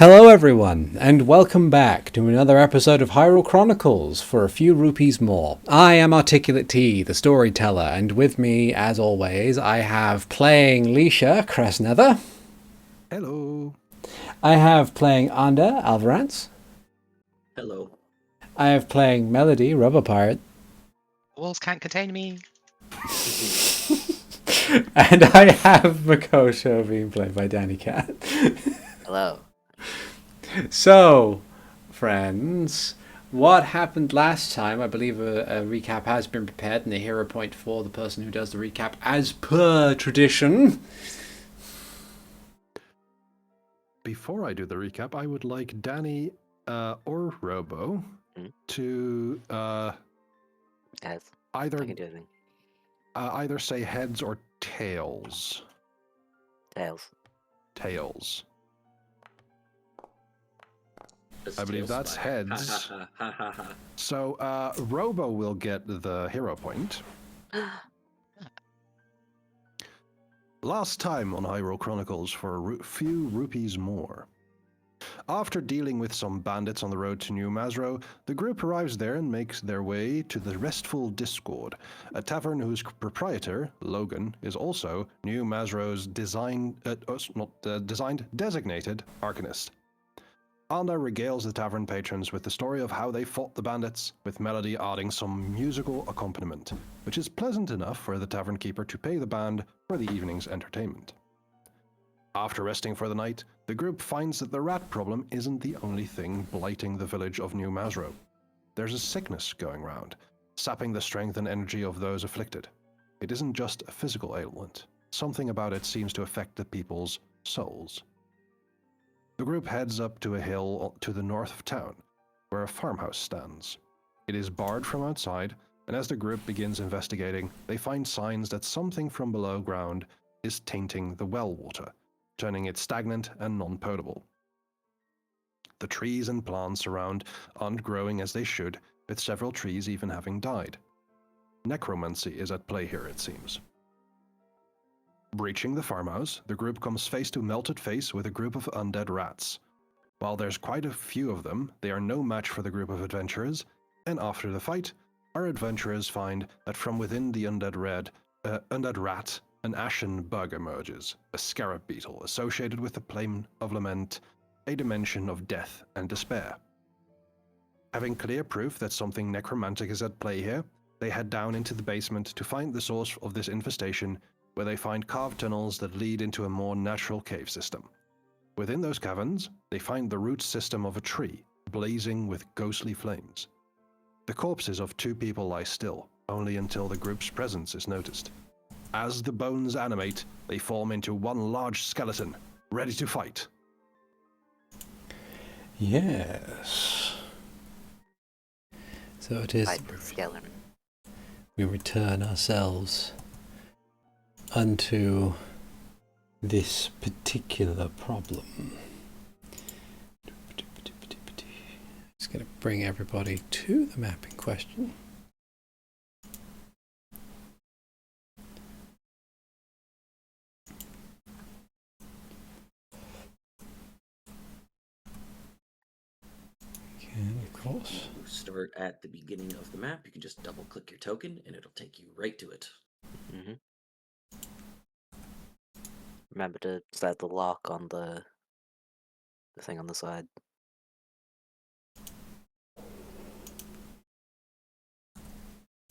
Hello everyone, and welcome back to another episode of Hyrule Chronicles for a few rupees more. I am Articulate T, the storyteller, and with me, as always, I have playing Leisha, Cressnether. Hello. I have playing Anda, Alvarance. Hello. I have playing Melody, Rubber Pirate. Walls can't contain me. And I have Makosha being played by Danny Cat. Hello. So, friends, what happened last time? I believe a recap has been prepared and a hero point for the person who does the recap as per tradition. Before I do the recap, I would like Danny or Robo to Yes. either I can do anything. either say heads or tails. Tails. Tails. That's I believe Tail that's Spy. heads. Ha, ha, ha, ha, ha. So Robo will get the hero point. Last time on Hyrule Chronicles for a few rupees more. After dealing with some bandits on the road to New Mazro, the group arrives there and makes their way to the Restful Discord, a tavern whose proprietor, Logan, is also New Mazro's designated arcanist. Anda regales the tavern patrons with the story of how they fought the bandits, with Melody adding some musical accompaniment, which is pleasant enough for the tavern keeper to pay the band for the evening's entertainment. After resting for the night, the group finds that the rat problem isn't the only thing blighting the village of New Mazro. There's a sickness going round, sapping the strength and energy of those afflicted. It isn't just a physical ailment. Something about it seems to affect the people's souls. The group heads up to a hill to the north of town, where a farmhouse stands. It is barred from outside, and as the group begins investigating, they find signs that something from below ground is tainting the well water, turning it stagnant and non-potable. The trees and plants around aren't growing as they should, with several trees even having died. Necromancy is at play here, it seems. Breaching the farmhouse, the group comes face to melted face with a group of undead rats. While there's quite a few of them, they are no match for the group of adventurers, and after the fight, our adventurers find that from within the undead rat, an ashen bug emerges, a scarab beetle associated with the plane of lament, a dimension of death and despair. Having clear proof that something necromantic is at play here, they head down into the basement to find the source of this infestation, where they find carved tunnels that lead into a more natural cave system. Within those caverns, they find the root system of a tree, blazing with ghostly flames. The corpses of two people lie still, only until the group's presence is noticed. As the bones animate, they form into one large skeleton, ready to fight. Yes. So it is. Fight the skeleton. We return ourselves unto this particular problem. Just going to bring everybody to the map in question. And of course. You start at the beginning of the map. You can just double click your token and it'll take you right to it. Mm-hmm. Remember to set the lock on the thing on the side.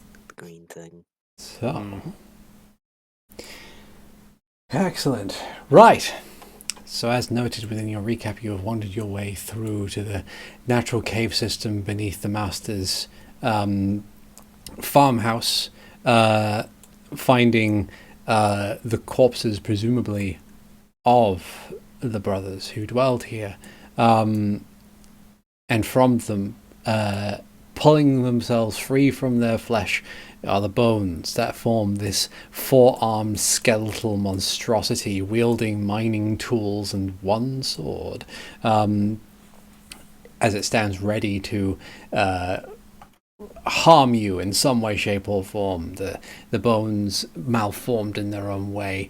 The green thing. So, excellent. Right. So as noted within your recap, you have wandered your way through to the natural cave system beneath the Master's farmhouse, finding the corpses, presumably, of the brothers who dwelled here, and from them, pulling themselves free from their flesh, are the bones that form this four-armed skeletal monstrosity wielding mining tools and one sword, as it stands ready to harm you in some way, shape, or form. The bones malformed in their own way,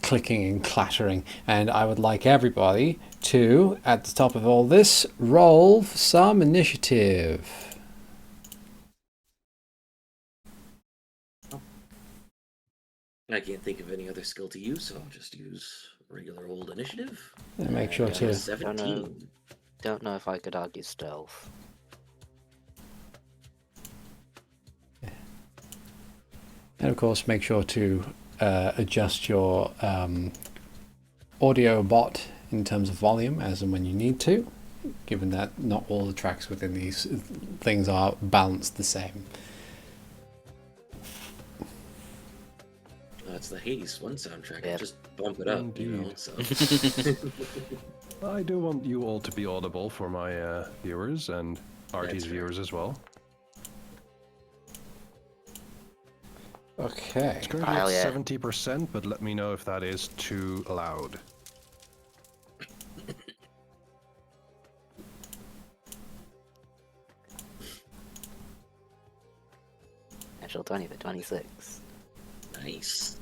clicking and clattering. And I would like everybody to, at the top of all this, roll some initiative. I can't think of any other skill to use, so I'll just use regular old initiative. And make sure Got a to. 17. Don't know if I could argue stealth. And of course, make sure to adjust your audio bot in terms of volume as and when you need to, given that not all the tracks within these things are balanced the same. That's the Hades 1 soundtrack. Yep. Just bump it up, you know. Indeed. So. I do want you all to be audible for my viewers and RT's That's fair. viewers as well. Okay. It's currently Wow, at yeah. 70%, but let me know if that is too loud. Natural 20 to 26. Nice.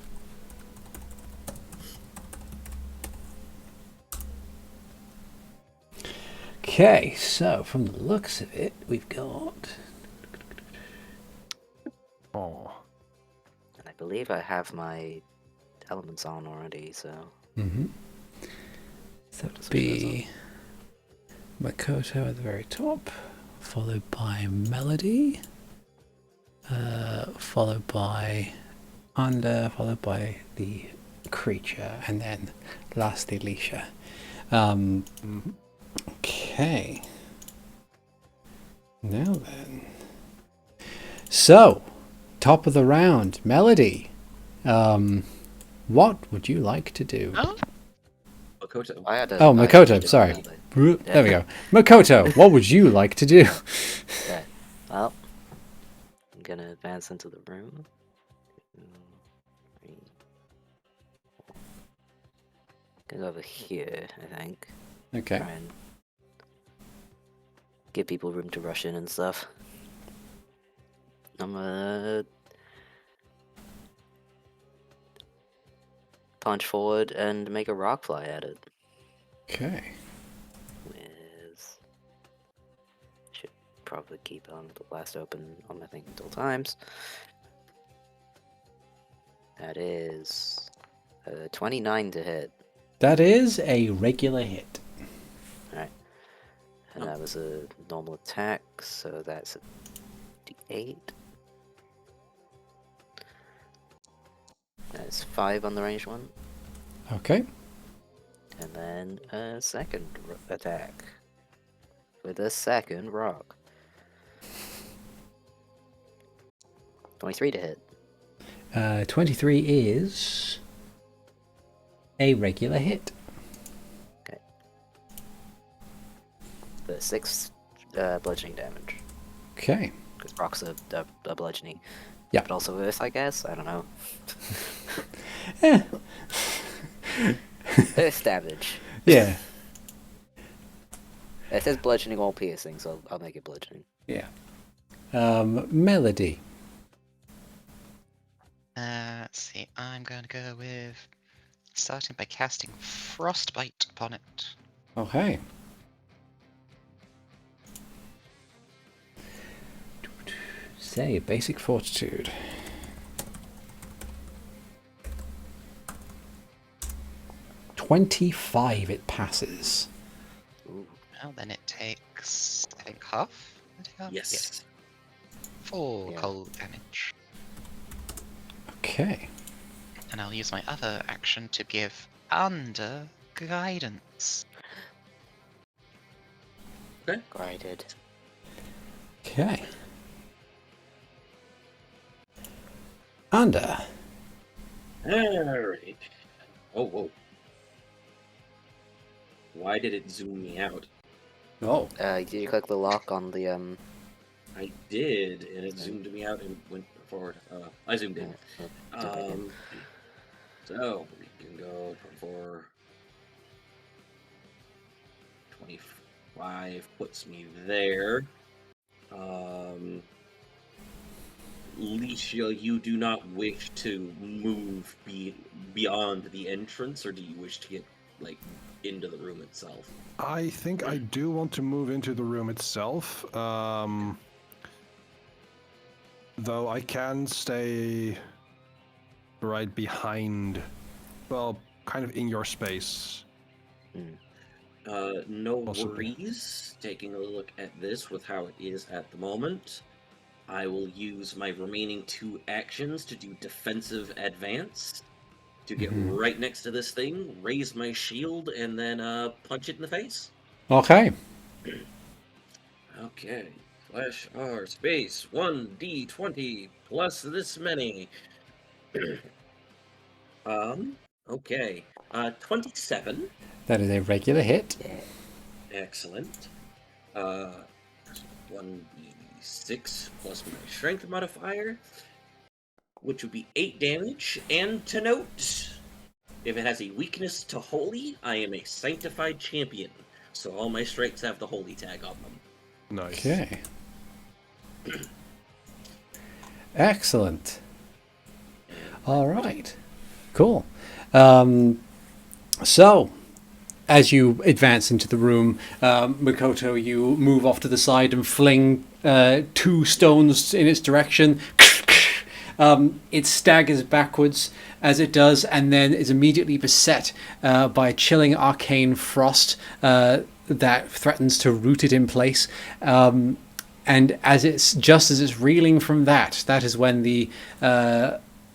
Okay, so from the looks of it, we've got. Oh, And I believe I have my elements on already, so... Mm-hmm. So that would be Makoto at the very top, followed by Melody, followed by Anda, followed by the creature, and then lastly Leisha. Okay. Now then. So, top of the round, Melody. What would you like to do? Oh, Makoto. I had a, Oh, I Makoto, actually did sorry. another. There we go. Makoto, what would you like to do? Okay. Well, I'm gonna advance into the room. 2, 3, 4. Go over here, I think. Okay. Try and give people room to rush in and stuff. I'm gonna punch forward and make a rock fly at it. Okay. With should probably keep on the blast open on my thing at all times. That is 29 to hit, That is a regular hit. and that was a normal attack, so that's a d8. That's 5 on the ranged one, Okay. and then a second attack with a second rock. 23 to hit. 23 is a regular hit. The 6 bludgeoning damage. Okay. Because rocks are bludgeoning. Yeah. But also earth, I guess? I don't know. Eh, Earth damage. yeah. It says bludgeoning or piercing, so I'll make it bludgeoning. Yeah. Melody. let's see. I'm going to go with starting by casting Frostbite upon it. Okay. Say basic fortitude. 25 it passes. Ooh. Well, then it takes, I think, half? Yes. 4 Yeah. cold damage. Okay. And I'll use my other action to give Under guidance. Guided. Okay. Under. Alright. Oh, whoa. Why did it zoom me out? Oh. Did you click the lock on the I did, and it zoomed me out and went forward. I zoomed in. jump back in. So we can go for 25 puts me there. Licia, you do not wish to move beyond the entrance, or do you wish to get, like, into the room itself? I think I do want to move into the room itself. Though I can stay right behind, well, kind of in your space. No Possibly. worries. Taking a look at this with how it is at the moment, I will use my remaining 2 actions to do defensive advance, to get right next to this thing, raise my shield, and then punch it in the face. Okay. Okay. Slash R space 1d20 plus this many. Okay. 27. That is a regular hit. Excellent. 1d6 plus my strength modifier, which would be 8 damage. And to note, if it has a weakness to holy, I am a sanctified champion. So all my strikes have the holy tag on them. Nice. Okay. Excellent. All right. Cool. So, as you advance into the room, Makoto, you move off to the side and fling 2 stones in its direction. It staggers backwards as it does, and then is immediately beset by a chilling arcane frost that threatens to root it in place. And as it's reeling from that is when the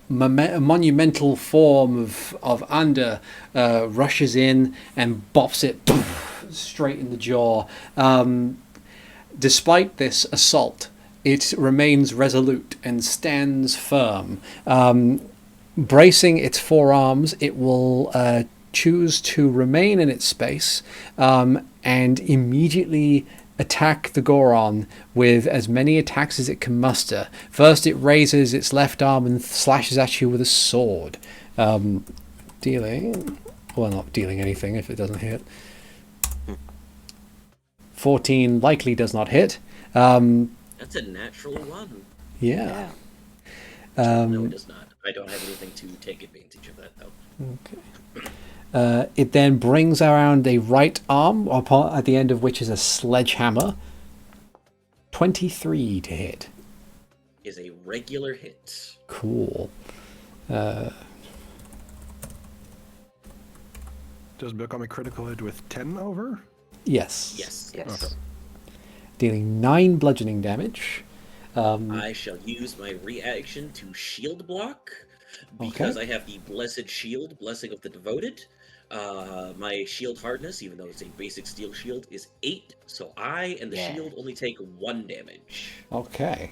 monumental form of Ander rushes in and bops it straight in the jaw. Despite this assault, it remains resolute and stands firm. Bracing its forearms, it will choose to remain in its space and immediately attack the Goron with as many attacks as it can muster. First, it raises its left arm and slashes at you with a sword, dealing... Well, not dealing anything if it doesn't hit. 14 likely does not hit. That's a natural 1. Yeah. No, it does not. I don't have anything to take advantage of that, though. Okay. It then brings around a right arm, at the end of which is a sledgehammer. 23 to hit. Is a regular hit. Cool. Does it become a critical hit with 10 over? Yes. Yes. Yes. Okay. Dealing 9 bludgeoning damage. I shall use my reaction to shield block because Okay. I have the Blessed Shield, Blessing of the Devoted. My shield hardness, even though it's a basic steel shield, is 8, so I and the shield only take 1 damage. Okay.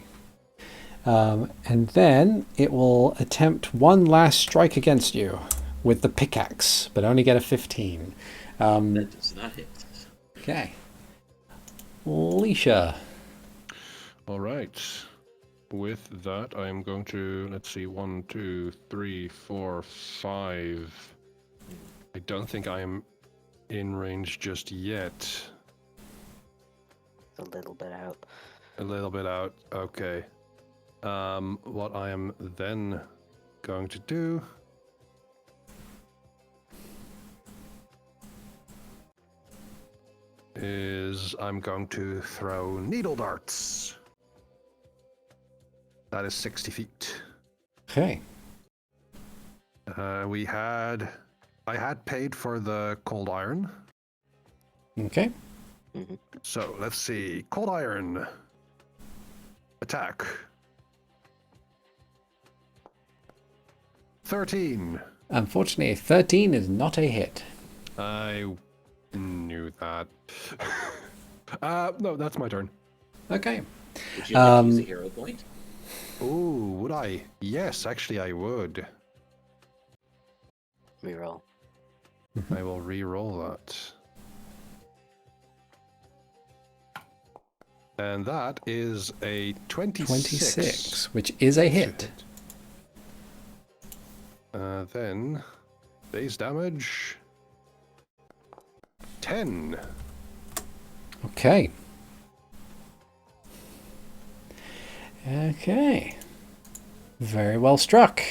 And then it will attempt one last strike against you with the pickaxe, but only get a 15. That does not hit. Okay. Alicia. All right. With that, I am going to, let's see, 1, 2, 3, 4, 5. I don't think I am in range just yet. A little bit out. A little bit out. Okay. What I am then going to do is I'm going to throw needle darts. That is 60 feet. Okay. I had paid for the cold iron. Okay. So let's see. Cold iron. Attack. 13. Unfortunately, 13 is not a hit. I knew that. No, that's my turn. Okay. Would you like to use a hero point? Ooh, would I? Yes, actually I would. Reroll. I will re-roll that. And that is a 26. 26, which is a hit. Then, base damage, 10. Okay. Okay. Very well struck.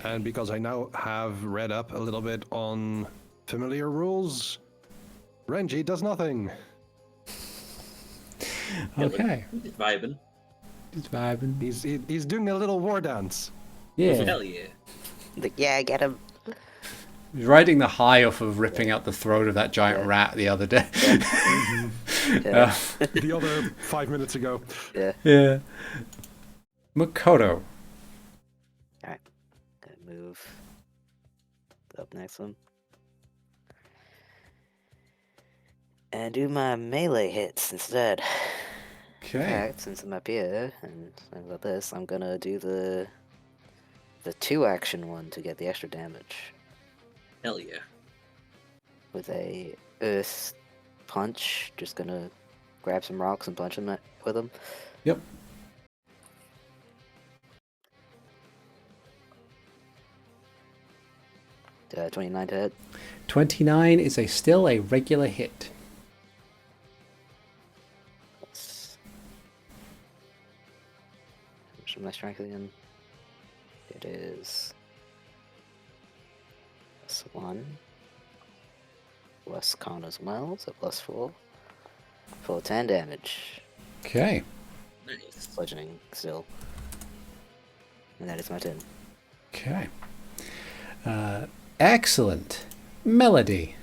And because I now have read up a little bit on familiar rules, Renji does nothing. Okay. He's vibing. Just vibing. He's doing a little war dance. Yeah. Hell yeah. Like, yeah, get him. He was riding the high off of ripping out the throat of that giant rat the other day. Yeah. The other 5 minutes ago. Yeah. Yeah. Makoto. Alright. Gonna move up next one. And do my melee hits instead. Okay. In fact, since I'm up here and I've got this, I'm gonna do the 2-action one to get the extra damage. Hell yeah. With a earth punch, just gonna grab some rocks and punch them with them. Yep. 29 to hit. 29 is still a regular hit. Let's... How much is my strength again? It is... +1. Plus con as well, so +4. For 10 damage. Okay. Nice. Bludgeoning still. And that is my turn. Okay. Excellent. Melody.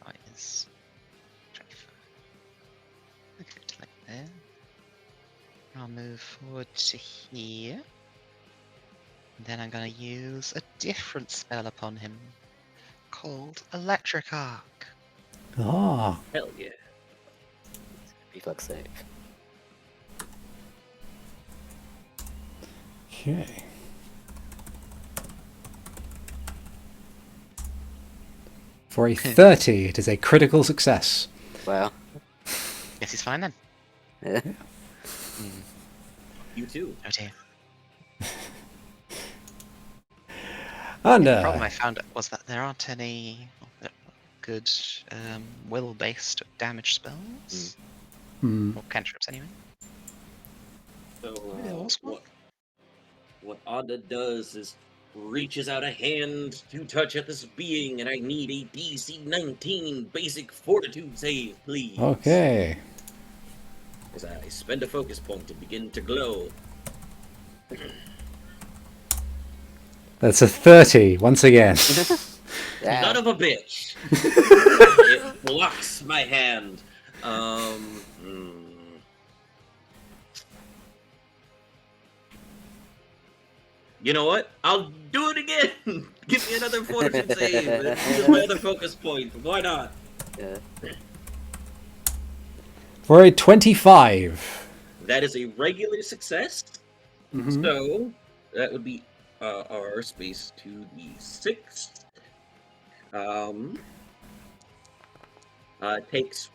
Right, is 25. Okay, to like there. I'll move forward to here. And then I'm going to use a different spell upon him called Electric Arc. Ah. Hell yeah. Reflex save. Okay. For a 30, it is a critical success. Well, Yes, he's fine then. yeah. You too. Oh dear. And The problem I found was that there aren't any good will-based damage spells. Or cantrips, anyway. So there was one. what Ada does is reaches out a hand to touch at this being, and I need a DC 19 basic fortitude save, please. okay. As I spend a focus point and begin to glow. That's a 30, once again. Son Yeah. of a bitch. It blocks my hand. You know what? I'll do it again. Give me another fortitude save. Use my other focus point. Why not? Yeah. For a 25. That is a regular success. Mhm. So that would be R space 2d6. Takes,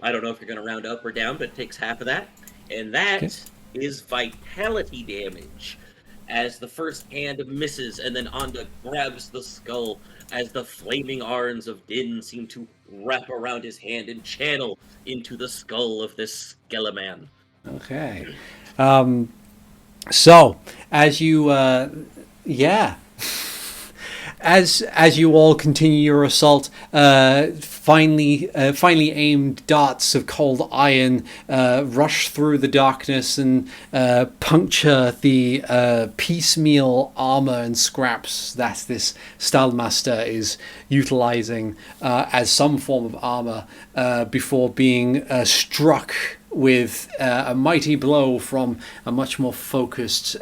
I don't know if you're going to round up or down, but it takes half of that. And that Okay. is vitality damage. As the first hand misses, and then Anda grabs the skull as the flaming arms of Din seem to wrap around his hand and channel into the skull of this Skeleman. Okay. So, as you, as you all continue your assault, finely aimed darts of cold iron rush through the darkness and puncture the piecemeal armor and scraps that this Stylemaster is utilizing as some form of armor before being struck with a mighty blow from a much more focused.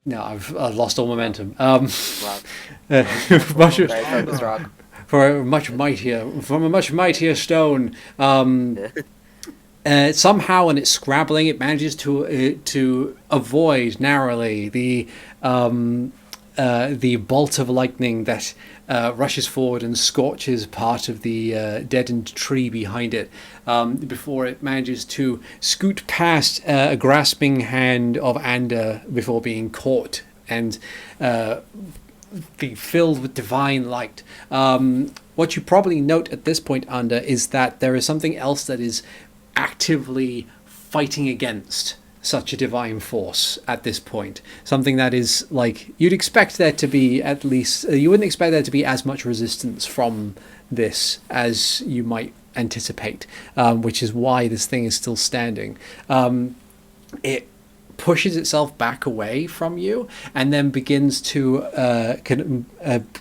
No, I've lost all momentum. Rock. Much, Very focused rock. from a much mightier stone. Somehow, in its scrabbling, it manages to avoid narrowly the bolt of lightning that rushes forward and scorches part of the deadened tree behind it, before it manages to scoot past a grasping hand of Anda before being caught and be filled with divine light. What you probably note at this point, Anda, is that there is something else that is actively fighting against such a divine force at this point. Something that is like, you'd expect there to be at least, you wouldn't expect there to be as much resistance from this as you might anticipate, which is why this thing is still standing. It pushes itself back away from you and then begins to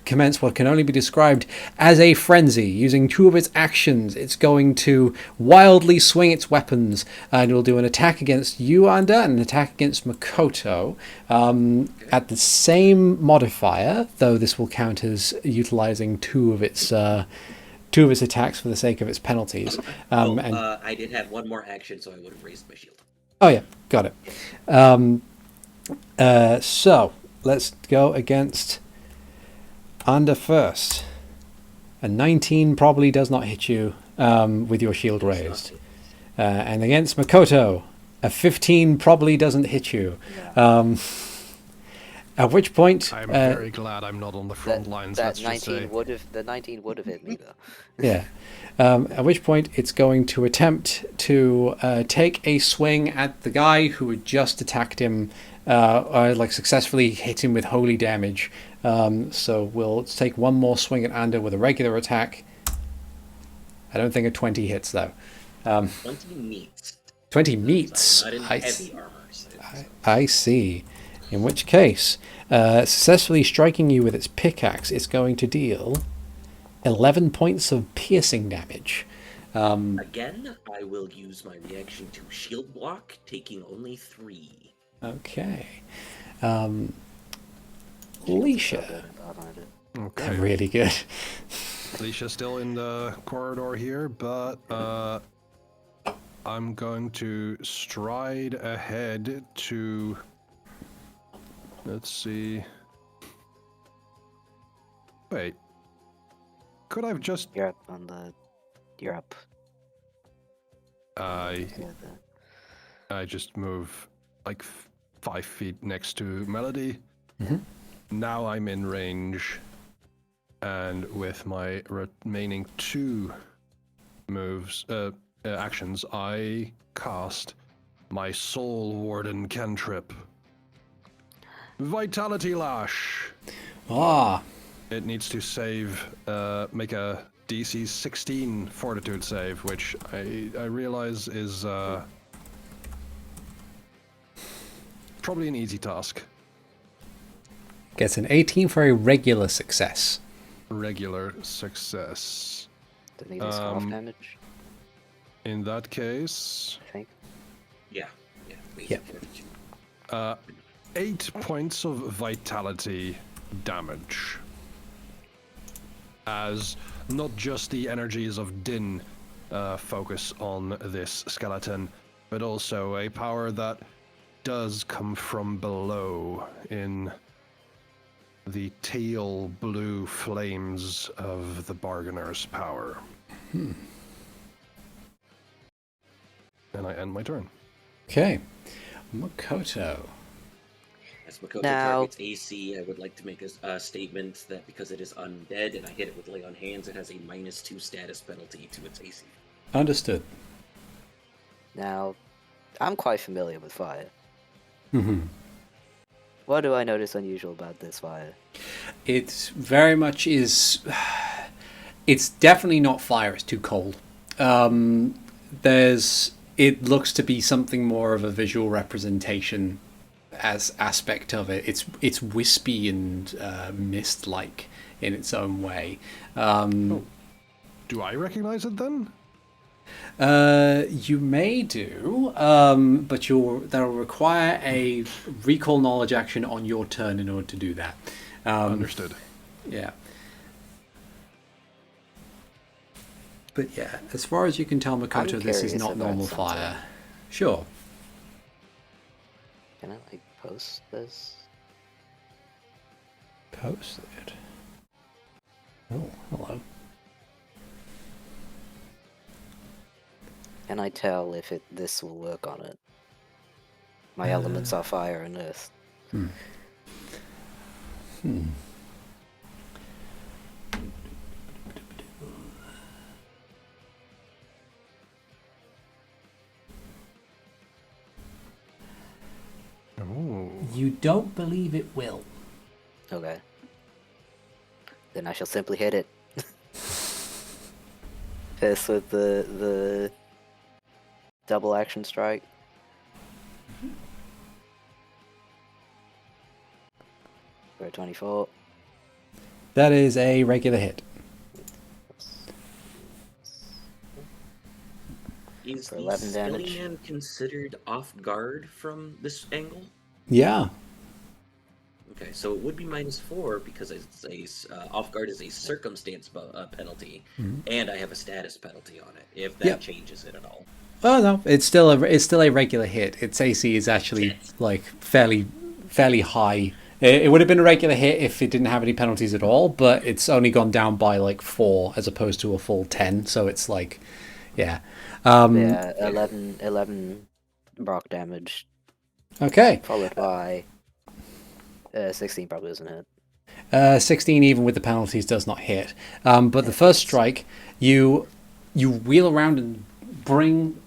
commence what can only be described as a frenzy. Using 2 of its actions, it's going to wildly swing its weapons, and it will do an attack against you, Anda, and an attack against Makoto at the same modifier, though this will count as utilizing 2 of its attacks for the sake of its penalties. I did have one more action, so I would have raised my shield. Oh yeah, got it. So let's go against Anda first. A 19 probably does not hit you with your shield raised. And against Makoto, a 15 probably doesn't hit you. At which point, I'm very glad I'm not on the front lines. The 19 would have hit me though. Yeah. At which point, it's going to attempt to take a swing at the guy who had just attacked him, successfully hit him with holy damage. So we'll take one more swing at Anda with a regular attack. I don't think a 20 hits though. 20 meets. 20 meets. So I'm not in heavy armor. So I see. In which case, successfully striking you with its pickaxe, it's going to deal 11 points of piercing damage. Again, I will use my reaction to shield block, taking only 3. Okay. Leisha. Okay. Really good. Alicia's still in the corridor here, but I'm going to stride ahead to... Let's see... Wait. Could I've just... You're up on the... You're up. I just move like 5 feet next to Melody. Mm-hmm. Now I'm in range, and with my remaining 2 moves, actions, I cast my Soul Warden cantrip. Vitality Lash. Ah. It needs to save, make a DC 16 Fortitude save, which I realize is probably an easy task. Gets an 18 for a regular success. Regular success. Does it need a scarf damage? In that case, I think. Yeah. Yep. 8 points of vitality damage. As not just the energies of Din focus on this skeleton, but also a power that does come from below in the teal blue flames of the Bargainer's power. And I end my turn. Okay. Makoto. As Makoto Now- targets AC, I would like to make a statement that because it is undead and I hit it with Lay on Hands, it has a -2 status penalty to its AC. Understood. Now, I'm quite familiar with fire. Mm-hmm. What do I notice unusual about this fire? It very much is... It's definitely not fire, it's too cold. It looks to be something more of a visual representation as aspect of it. It's wispy and mist-like in its own way. Do I recognize it then? You may do, but that'll require a recall knowledge action on your turn in order to do that. Understood. Yeah. But yeah, as far as you can tell, Makoto, this is curious not about normal something. fire. Sure. Can I, post this? Posted. Oh, hello. Can I tell if this will work on it? My elements are fire and earth. Ooh. You don't believe it will. Okay. Then I shall simply hit it. This with the double action strike. For a 24. That is a regular hit. Is For the 11 Skelly damage. Man considered off guard from this angle? Yeah. Okay, so it would be -4 because it's off guard is a circumstance penalty, and I have a status penalty on it. If that Yep. changes it at all. Oh no, it's still a regular hit. Its AC is actually Shit. like fairly high. It would have been a regular hit if it didn't have any penalties at all, but it's only gone down by like 4 as opposed to a full 10. So it's like, yeah. Yeah, 11 rock damage, Okay. followed by 16 probably doesn't hit. 16 even with the penalties does not hit. But the first strike, you wheel around and bring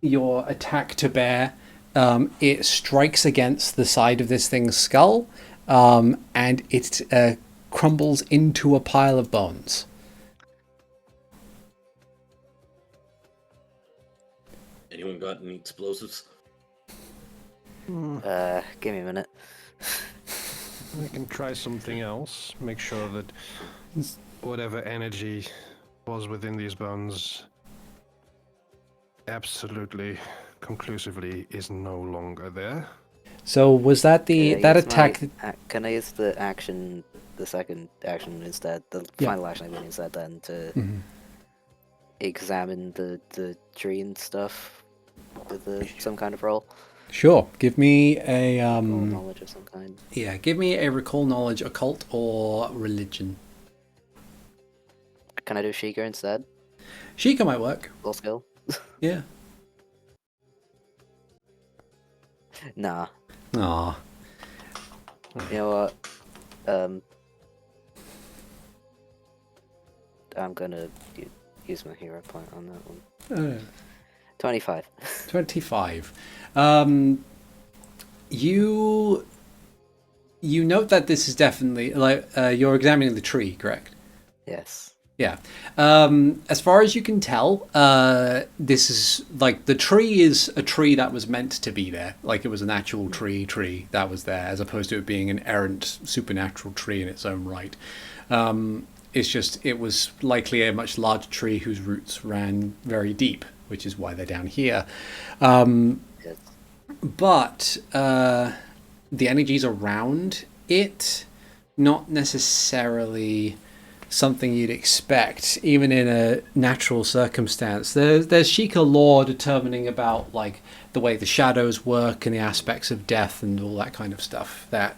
your attack to bear. It strikes against the side of this thing's skull, and it crumbles into a pile of bones. Anyone got any explosives? Give me a minute. I can try something else. Make sure that whatever energy was within these bones absolutely, conclusively is no longer there. So was that the Can I that use attack? Can I use the action, the second action instead, the Yeah. final action I mean instead then to Mhm. examine the tree and stuff with some kind of roll? Sure. Give me a Roll knowledge of some kind. yeah. Give me a recall knowledge, occult or religion. Can I do Sheikah instead? Sheikah might work. Full skill? Yeah. Nah. Aw. You know what? I'm gonna use my hero point on that one. 25. 25. You note that this is definitely like you're examining the tree, correct? Yes. Yeah. As far as you can tell, this is like the tree is a tree that was meant to be there. Like it was an actual tree that was there, as opposed to it being an errant supernatural tree in its own right. It's just it was likely a much larger tree whose roots ran very deep, which is why they're down here. Yes. But the energies around it, not necessarily something you'd expect, even in a natural circumstance. There's Sheikah law determining about like the way the shadows work and the aspects of death and all that kind of stuff that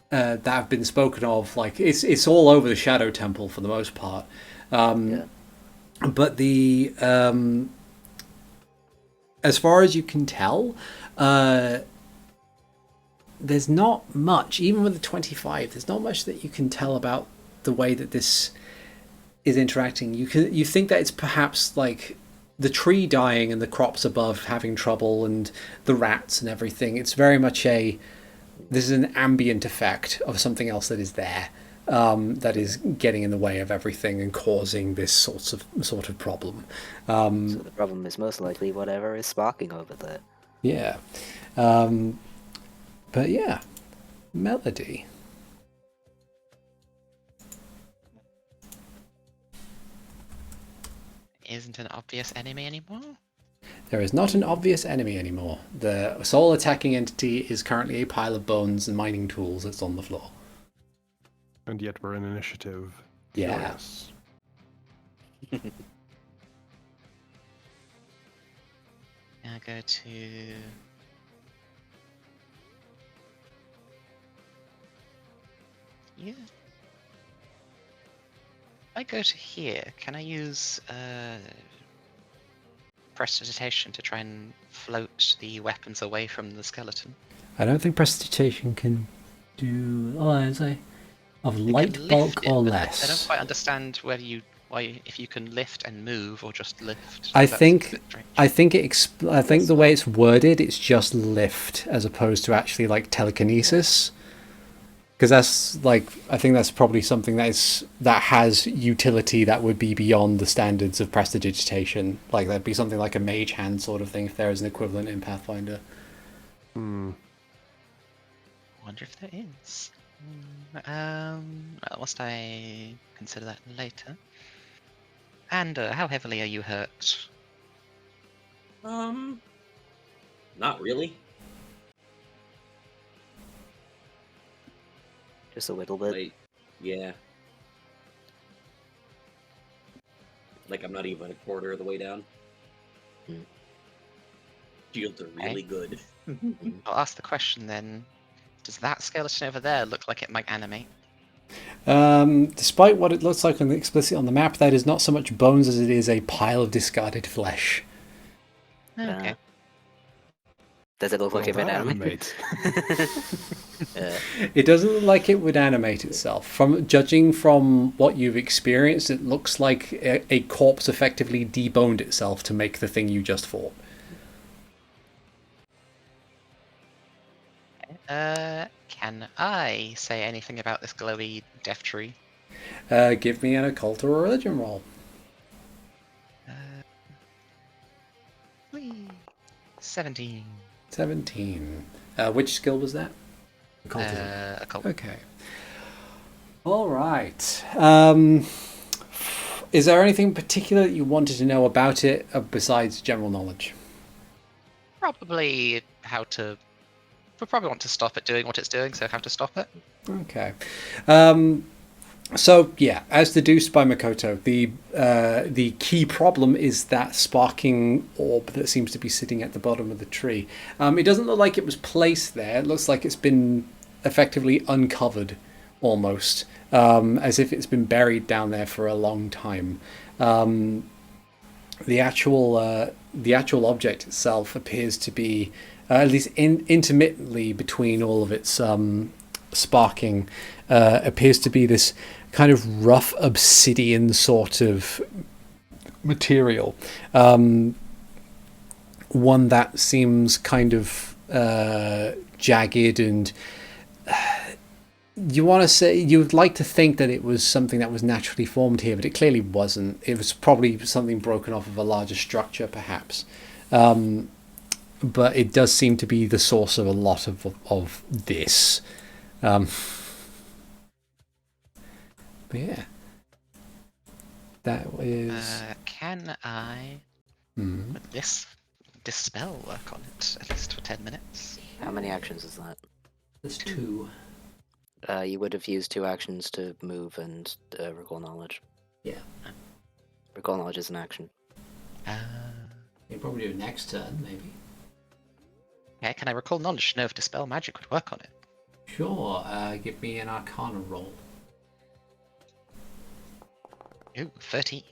that have been spoken of. Like it's all over the Shadow Temple for the most part. Yeah. But the as far as you can tell, there's not much, even with the 25, there's not much that you can tell about the way that this is interacting. You think that it's perhaps like the tree dying and the crops above having trouble and the rats and everything. It's very much this is an ambient effect of something else that is there, that is getting in the way of everything and causing this sort of problem. So the problem is most likely whatever is sparking over there. Yeah. But yeah, Melody. Isn't an obvious enemy anymore? There is not an obvious enemy anymore. The sole attacking entity is currently a pile of bones and mining tools that's on the floor. And yet we're in initiative. Yeah. Furious. I'll go to... Yeah. I go to here. Can I use prestidigitation to try and float the weapons away from the skeleton? I don't think prestidigitation can Say of You light can bulk lift it, or but I don't less. quite understand if you can lift and move or just lift. I That's a think bit strange. I think I think the way it's worded, it's just lift as opposed to actually like telekinesis. Because that's like I think that's probably something that has utility that would be beyond the standards of prestidigitation. Like that'd be something like a mage hand sort of thing if there is an equivalent in Pathfinder. I wonder if there is. Well, must I consider that later? And how heavily are you hurt? Not really. Just a little bit. Like, yeah. Like, I'm not even a quarter of the way down. Shields are really good. I'll ask the question then. Does that skeleton over there look like it might animate? Despite what it looks like explicitly on the map, that is not so much bones as it is a pile of discarded flesh. Okay. Does it look like it would that animate? It doesn't look like it would animate itself. From judging from what you've experienced, it looks like a corpse effectively deboned itself to make the thing you just fought. Can I say anything about this glowy death tree? Give me an occult or a religion roll. Whee! 17. 17. Which skill was that? Occultism. Occult. Okay. All right. Is there anything particular that you wanted to know about it besides general knowledge? Probably how to. We'll probably want to stop it doing what it's doing, so how to stop it. Okay. So yeah, as deduced by Makoto, the key problem is that sparking orb that seems to be sitting at the bottom of the tree. It doesn't look like it was placed there. It looks like it's been effectively uncovered, almost, as if it's been buried down there for a long time. The actual object itself appears to be at least intermittently between all of its sparking, appears to be this kind of rough obsidian sort of material. One that seems kind of jagged and you'd like to think that it was something that was naturally formed here, but it clearly wasn't. It was probably something broken off of a larger structure, perhaps. But it does seem to be the source of a lot of this. But yeah, that is. Can I, with this dispel, work on it at least for 10 minutes? How many actions is that? There's 2. You would have used 2 actions to move and recall knowledge. Yeah. Recall knowledge is an action. You probably do next turn, maybe. Okay, can I recall knowledge to know if dispel magic would work on it? Sure. Give me an Arcana roll. Ooh, 13.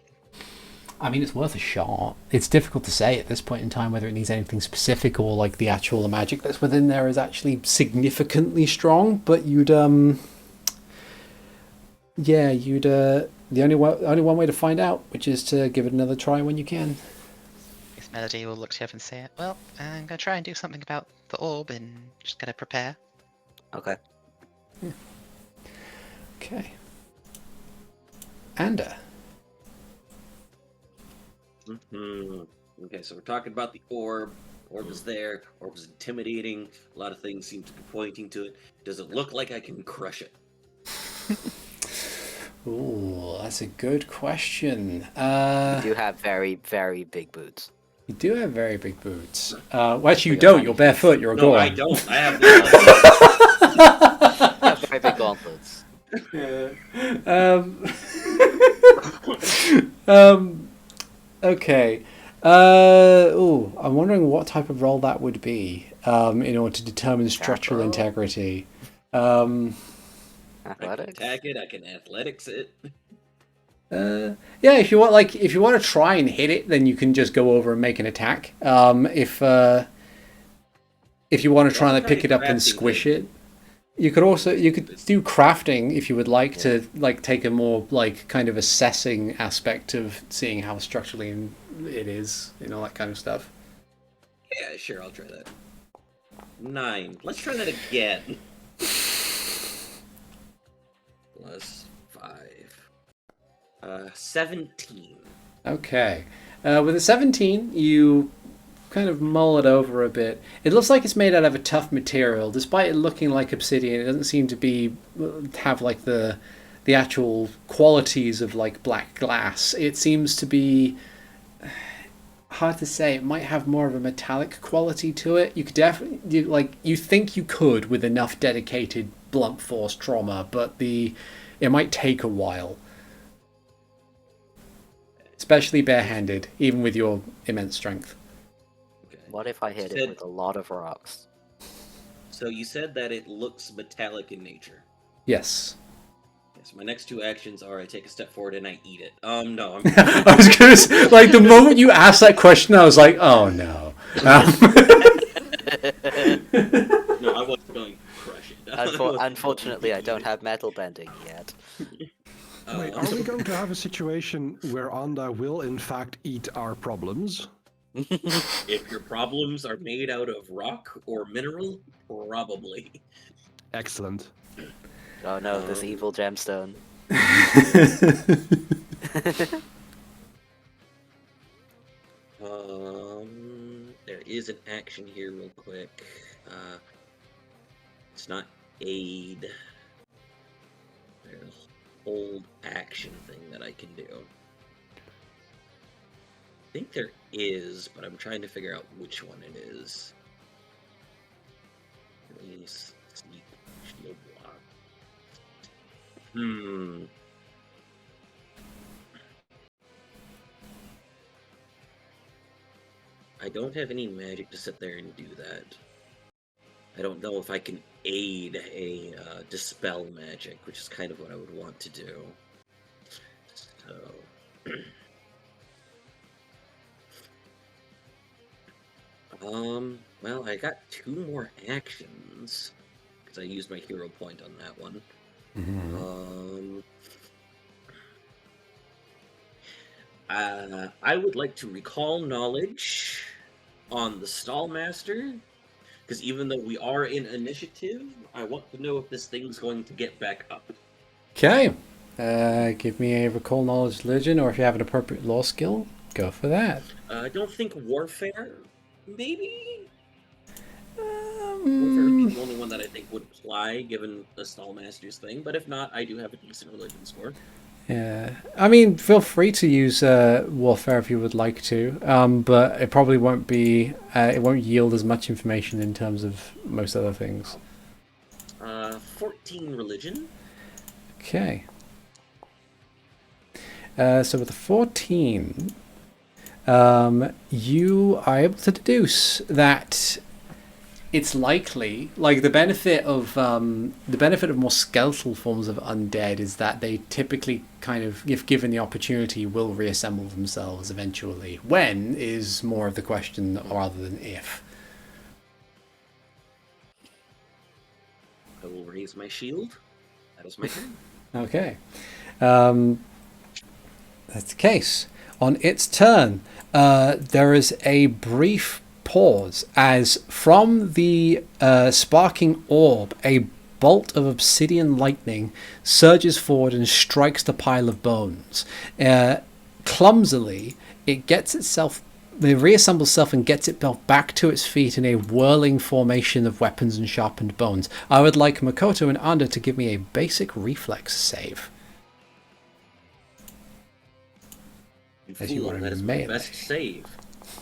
I mean, it's worth a shot. It's difficult to say at this point in time whether it needs anything specific or like the actual magic that's within there is actually significantly strong. But you'd the only one way to find out, which is to give it another try when you can. This Melody will look to you up and say, well, I'm going to try and do something about the orb and just going to prepare. Okay. Yeah. Okay. Anda. Okay, so we're talking about the orb. Orb is there. Orb is intimidating. A lot of things seem to be pointing to it. Does it look like I can crush it? Ooh, that's a good question. You do have very, very big boots. You do have very big boots. Well, actually, you don't. You're barefoot. You're a No, Goron. I don't. I have You have very big gauntlets. Okay. I'm wondering what type of roll that would be in order to determine structural roll? integrity. I can Athletics? attack it. I can athletics it. Yeah, if you want to try and hit it, then you can just go over and make an attack. If you want to try and pick it up and squish it, You could do crafting if you would like to like take a more like kind of assessing aspect of seeing how structurally it is, that kind of stuff. Yeah, sure, I'll try that. 9. Let's try that again. Plus 5. 17. Okay. With a 17, you kind of mull it over a bit. It looks like it's made out of a tough material. Despite it looking like obsidian, it doesn't seem to have like the actual qualities of like black glass. It seems to be hard to say. It might have more of a metallic quality to it. You could definitely you think you could with enough dedicated blunt force trauma, but it might take a while. Especially barehanded, even with your immense strength. Okay. What if I hit it with a lot of rocks? So you said that it looks metallic in nature. Yes. Yes, my next 2 actions are I take a step forward and I eat it. No, I'm... I was gonna say, like, the moment you asked that question, I was like, oh no. No, I wasn't going to crush it. Unfortunately, I don't have metal bending yet. Wait, are we going to have a situation where Anda will in fact eat our problems? If your problems are made out of rock or mineral, probably. Excellent. Oh no, this evil gemstone. There is an action here real quick. It's not aid. There's a hold action thing that I can do. I think there is, but I'm trying to figure out which one it is. Release, sneak, shield block. I don't have any magic to sit there and do that. I don't know if I can aid a dispel magic, which is kind of what I would want to do. So... well, I got 2 more actions, because I used my hero point on that one. I would like to recall knowledge on the Stallmaster, because even though we are in initiative, I want to know if this thing's going to get back up. Okay. Give me a recall knowledge religion, or if you have an appropriate law skill, go for that. I don't think warfare, maybe? Warfare would be the only one that I think would apply, given the Stallmaster's thing, but if not, I do have a decent religion score. Yeah, I mean, feel free to use warfare if you would like to, but it probably won't be. It won't yield as much information in terms of most other things. 14 religion. Okay. So with the 14, you are able to deduce that it's likely, like the benefit of more skeletal forms of undead is that they typically kind of, if given the opportunity, will reassemble themselves eventually. When is more of the question rather than if. I will raise my shield. That is my turn. Okay. That's the case. On its turn, there is a brief pause as from the sparking orb, a bolt of obsidian lightning surges forward and strikes the pile of bones. Clumsily, it reassembles itself and gets itself back to its feet in a whirling formation of weapons and sharpened bones. I would like Makoto and Anda to give me a basic reflex save. As you are that is my best save.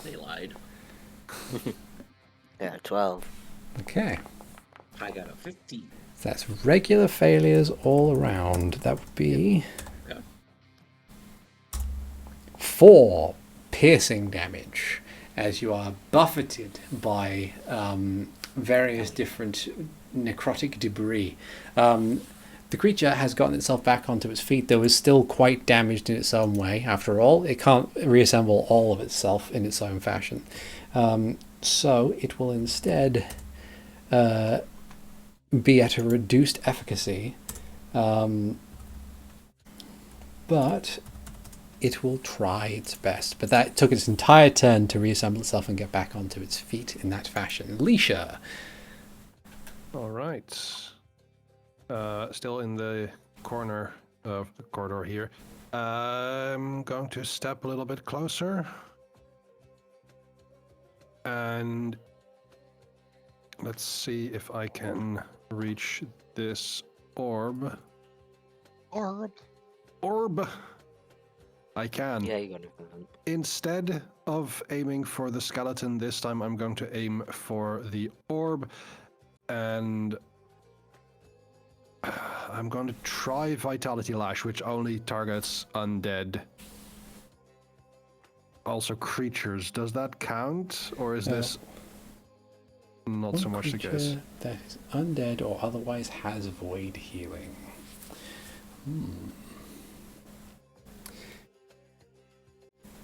They lied. Yeah, 12. Okay. I got a 15. So that's regular failures all around. That would be 4 piercing damage as you are buffeted by various different necrotic debris. The creature has gotten itself back onto its feet, though is still quite damaged in its own way. After all, it can't reassemble all of itself in its own fashion. So it will instead be at a reduced efficacy, but it will try its best. But that took its entire turn to reassemble itself and get back onto its feet in that fashion. Leisha. All right. Still in the corner of the corridor here. I'm going to step a little bit closer. And let's see if I can reach this orb. Orb! I can. Yeah, you got it. Instead of aiming for the skeleton this time, I'm going to aim for the orb. And I'm going to try Vitality Lash, which only targets undead. Also creatures. Does that count? Or is this not so much the case? That is undead or otherwise has void healing.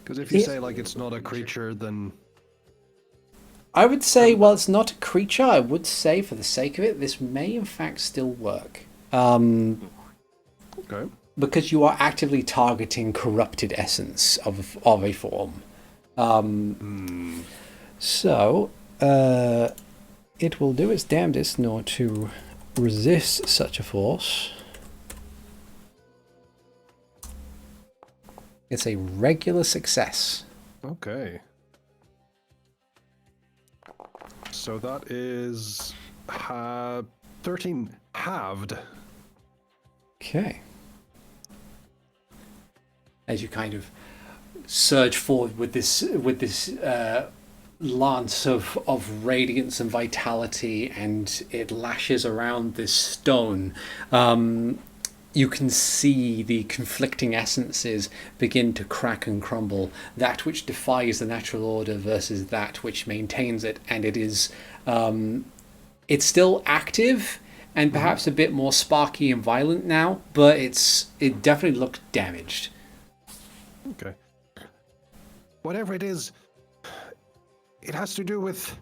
Because if you say like it's not a creature, then I would say, well, it's not a creature. I would say, for the sake of it, this may in fact still work. okay. Because you are actively targeting corrupted essence of a form. So, it will do its damnedest not to resist such a force. It's a regular success. Okay. So that is 13 halved. Okay. As you kind of surge forward with this lance of radiance and vitality, and it lashes around this stone. You can see the conflicting essences begin to crack and crumble. That which defies the natural order versus that which maintains it, and it is it's still active and perhaps a bit more sparky and violent now, but it definitely looked damaged. Okay. Whatever it is, it has to do with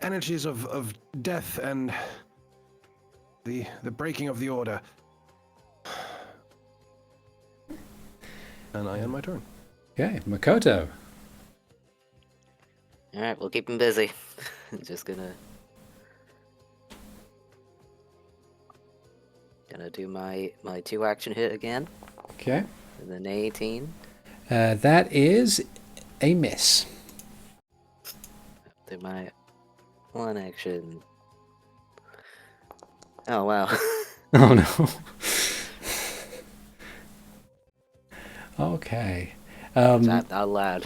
energies of death and the breaking of the order. And I end my turn. Okay, Makoto. Alright, we'll keep him busy. Just gonna do my 2-action hit again. Okay. And then 18. That is a miss. Do my 1-action. Oh wow. Oh no. Okay. Out loud.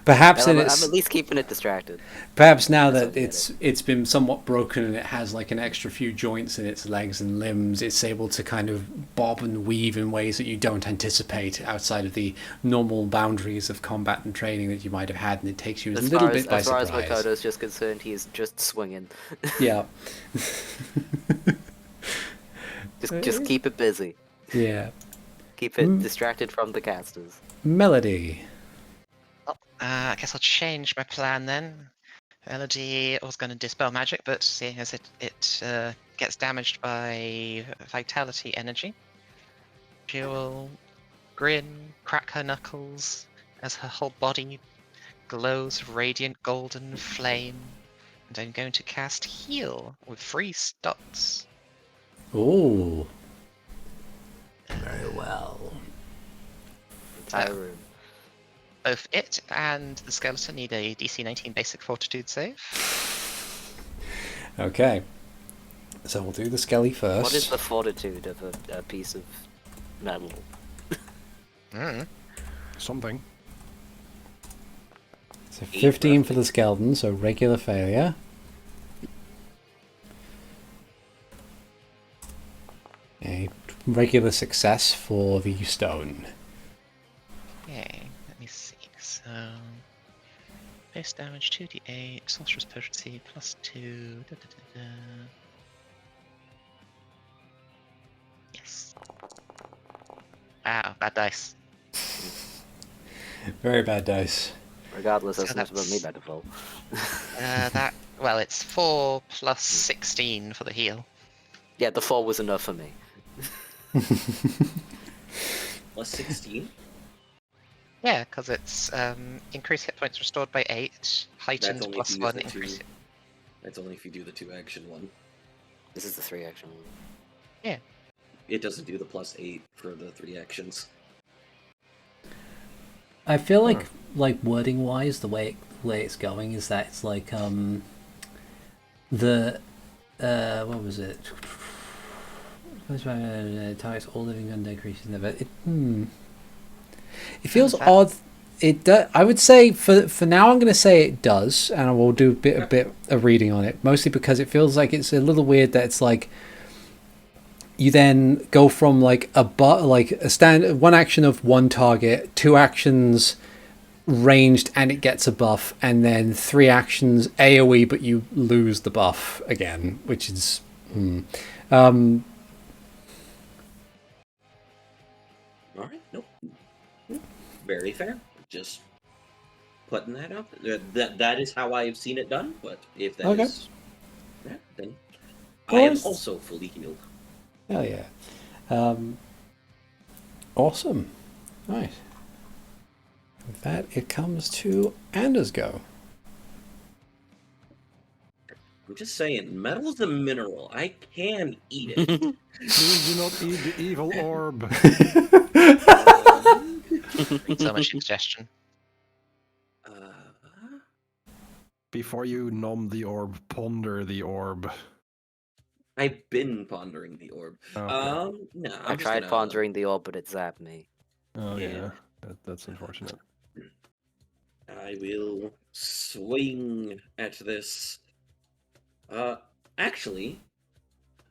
Perhaps I'm in at its, least keeping it distracted. perhaps now That's that it's been somewhat broken and it has like an extra few joints in its legs and limbs, it's able to kind of bob and weave in ways that you don't anticipate outside of the normal boundaries of combat and training that you might have had, and it takes you a little bit by As far as surprise. Makoto's just concerned, he's just swinging. Yeah. Just keep it busy. Yeah. Keep it distracted from the casters. Melody. I guess I'll change my plan then. Melody was going to dispel magic, but seeing as it gets damaged by vitality energy, she will grin, crack her knuckles as her whole body glows radiant golden flame. And I'm going to cast Heal with 3 dots. Ooh. Very well. Entire room. Both it and the skeleton need a DC 19 basic fortitude save. Okay. So we'll do the skelly first. What is the fortitude of a piece of metal? Something. So 15 for the skeleton, so regular failure. A regular success for the stone. Okay, let me see. So, base damage 2d8, sorcerer's potency +2. Yes. Wow, bad dice. Very bad dice. Regardless, So that's not about me that's- by default. That Well, it's 4 plus 16 for the heal. Yeah, the 4 was enough for me. Plus 16. Yeah, because it's increased hit points restored by 8, That's heightened only if you use +1, the increase. two. That's only if you do the 2-action one. This is the 3 action one. Yeah. It doesn't do the +8 for the 3 actions. I feel like wording wise, the way it's going is that it's like the what was it? Targets all living undead creatures in the It feels odd. I would say for now I'm going to say it does, and I will do a bit of reading on it, mostly because it feels like it's a little weird that it's like you then go from like a stand 1 action of 1 target, 2 actions ranged and it gets a buff, and then 3 actions AoE but you lose the buff again, which is Alright, nope. Very fair. Just putting that out. That is how I've seen it done, but if that is then I am also fully healed. Hell yeah. Awesome. Right. With that, it comes to Anders' go. I'm just saying, metal's a mineral. I can eat it. Please do not eat the evil orb. So much suggestion. Before you nom the orb, ponder the orb. I've been pondering the orb. Okay. No, I tried pondering the orb, but it zapped me. Oh yeah, that's unfortunate. I will swing at this. Actually,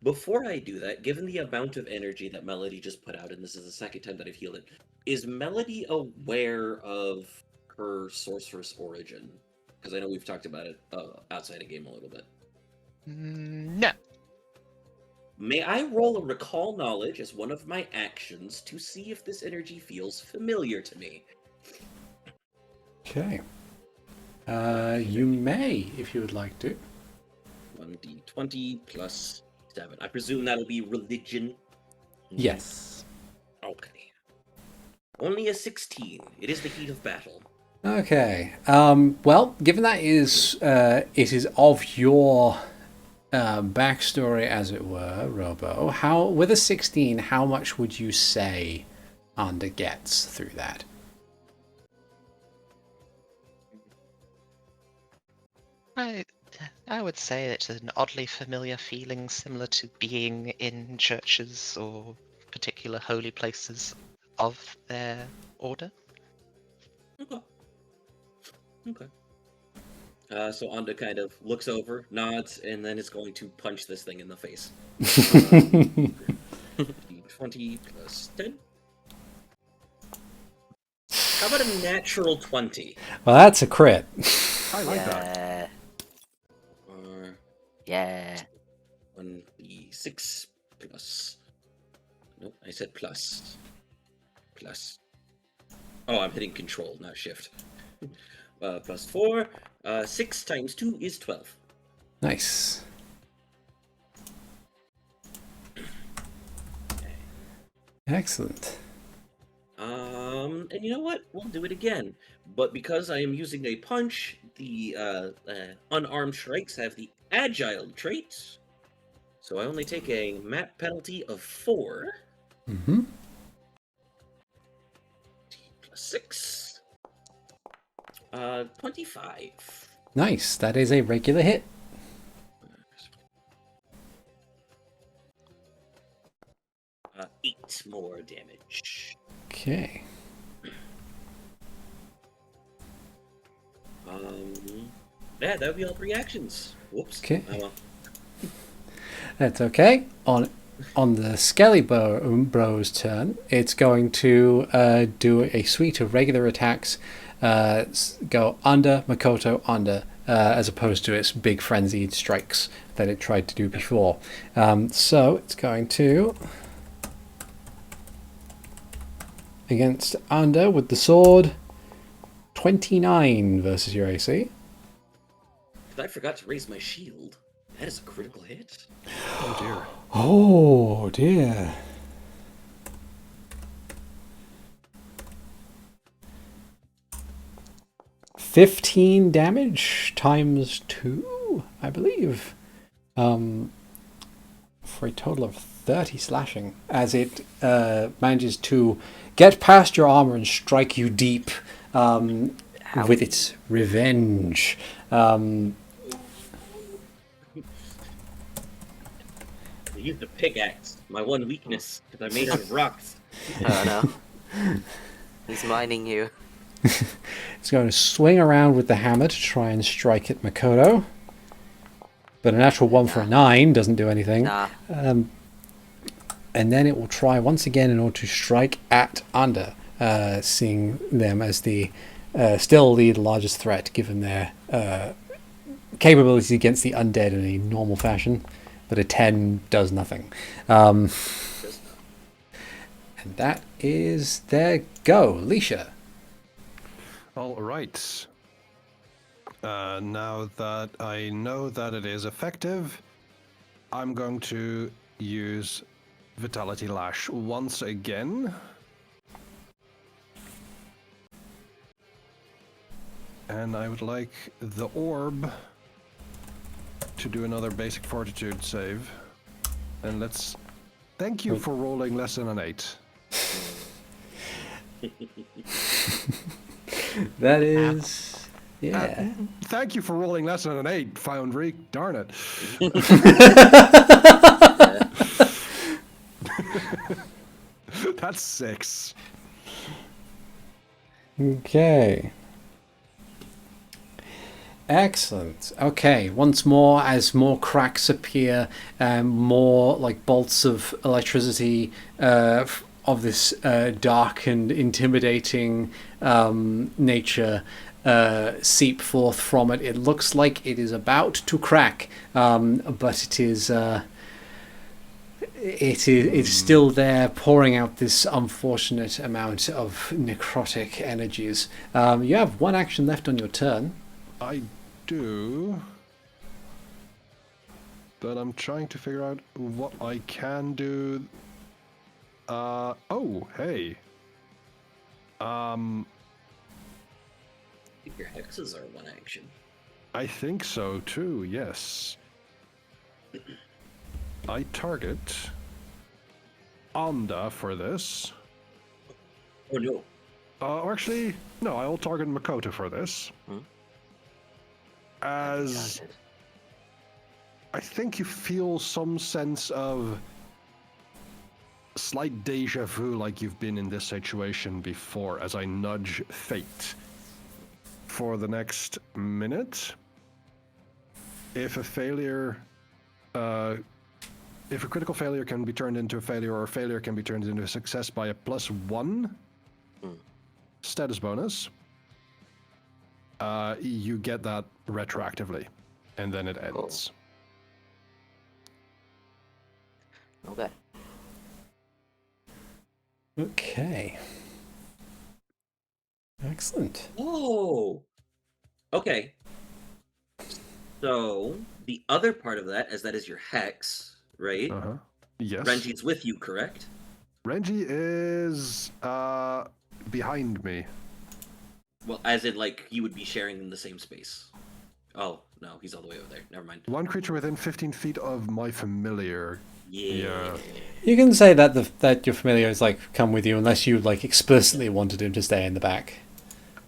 before I do that, given the amount of energy that Melody just put out, and this is the second time that I've healed it, is Melody aware of her sorceress origin? Because I know we've talked about it outside of game a little bit. No. May I roll a recall knowledge as one of my actions to see if this energy feels familiar to me? Okay. You may, if you would like to. 1d20 plus 7. I presume that'll be religion. Yes. Okay. Only a 16. It is the heat of battle. Okay. Well, given that it is of your backstory, as it were, Robo, with a 16, how much would you say Ander gets through that? I would say it's an oddly familiar feeling, similar to being in churches or particular holy places of their order. Okay. So Ander kind of looks over, nods, and then is going to punch this thing in the face. 20 plus 10. How about a natural 20? Well, that's a crit. I like that. Yeah. 1d6 plus. Nope, I said plus. Plus. Oh, I'm hitting control, not shift. Plus 4. 6 times 2 is 12. Nice. Excellent. And you know what? We'll do it again. But because I am using a punch, the unarmed strikes have the agile trait. So I only take a map penalty of 4. Mm-hmm. Plus 6. 25. Nice. That is a regular hit. Uh, 8 more damage. Okay. Yeah, that would be all 3 actions. Whoops. Okay. Oh, well. That's okay. On the Skelly Bro's turn, it's going to do a suite of regular attacks. Go under, Makoto, under, as opposed to its big frenzied strikes that it tried to do before. So it's going to, against under with the sword, 29 versus your AC. I forgot to raise my shield. That is a critical hit. Oh dear. Oh dear. $15 damage times 2, I believe. For a total of 30 slashing, as it manages to get past your armor and strike you deep with its revenge. I used a pickaxe, my one weakness, because I made out of rocks. Oh no. He's mining you. It's going to swing around with the hammer to try and strike at Makoto. But a natural 1 for a 9 doesn't do anything. Nah. And then it will try once again in order to strike at Anda, seeing them as the still the largest threat given their capabilities against the undead in a normal fashion. But a 10 does nothing. And that is their go. Leisha. All right. Now that I know that it is effective, I'm going to use Vitality Lash once again. And I would like the orb to do another basic fortitude save. And let's... Thank you for rolling less than an 8. That is... Yeah. Thank you for rolling less than an 8, Foundry. Darn it. That's 6. Okay. Excellent. Okay, once more, as more cracks appear, more like bolts of electricity of this dark and intimidating nature seep forth from it. It looks like it is about to crack, but it's still there, pouring out this unfortunate amount of necrotic energies. You have one action left on your turn. I do, but I'm trying to figure out what I can do. Oh, hey. I think your hexes are one action. I think so too, yes. I target Anda for this. Oh no. Or actually, no, I'll target Makoto for this. As I think you feel some sense of slight deja vu, like you've been in this situation before, as I nudge fate for the next minute. If a failure, if a critical failure can be turned into a failure, or a failure can be turned into a success by a +1 status bonus, you get that retroactively, and then it ends. Okay. Okay. Excellent. Oh. Okay. So the other part of that is your hex, right? Yes. Renji's with you, correct? Renji is behind me. Well, as in, like, you would be sharing in the same space. Oh, no, he's all the way over there. Never mind. One creature within 15 feet of my familiar. Yeah. You can say that that your familiar is like come with you, unless you like explicitly wanted him to stay in the back.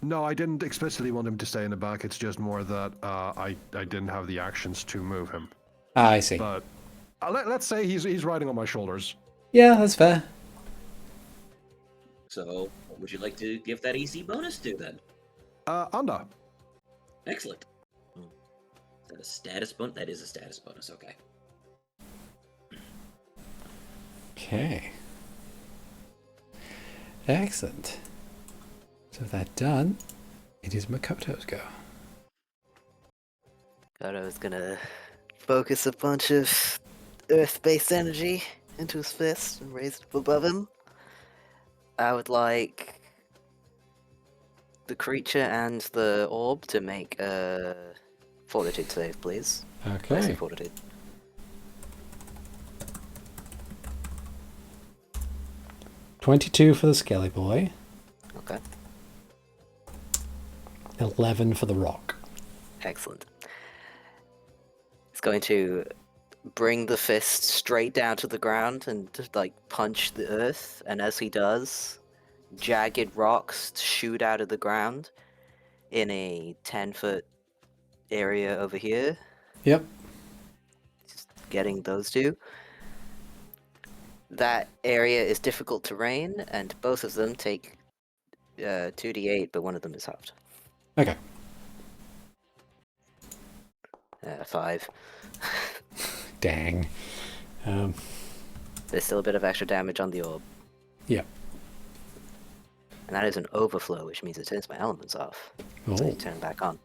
No, I didn't explicitly want him to stay in the back. It's just more that I didn't have the actions to move him. Ah, I see. But let's say he's riding on my shoulders. Yeah, that's fair. So, what would you like to give that AC bonus to then? Anda. Excellent. Is that a status bonus? That is a status bonus, okay. Okay. Excellent. So with that done, it is Makoto's go. Koto's gonna focus a bunch of earth-based energy into his fist and raise it up above him. I would like the creature and the orb to make Fortitude save, please. I say Okay. fortitude. 22 for the Skelly Boy. Okay, 11 for the Rock. excellent. It's going to bring the fist straight down to the ground and just, like, punch the earth, and as he does, jagged rocks shoot out of the ground in a 10-foot area over here. Yep. Just getting those two. That area is difficult terrain, and both of them take 2d8, but one of them is halved. Okay. 5. Dang. There's still a bit of extra damage on the orb. Yep. And that is an overflow, which means it turns my elements off. So Oh. you turn them back on.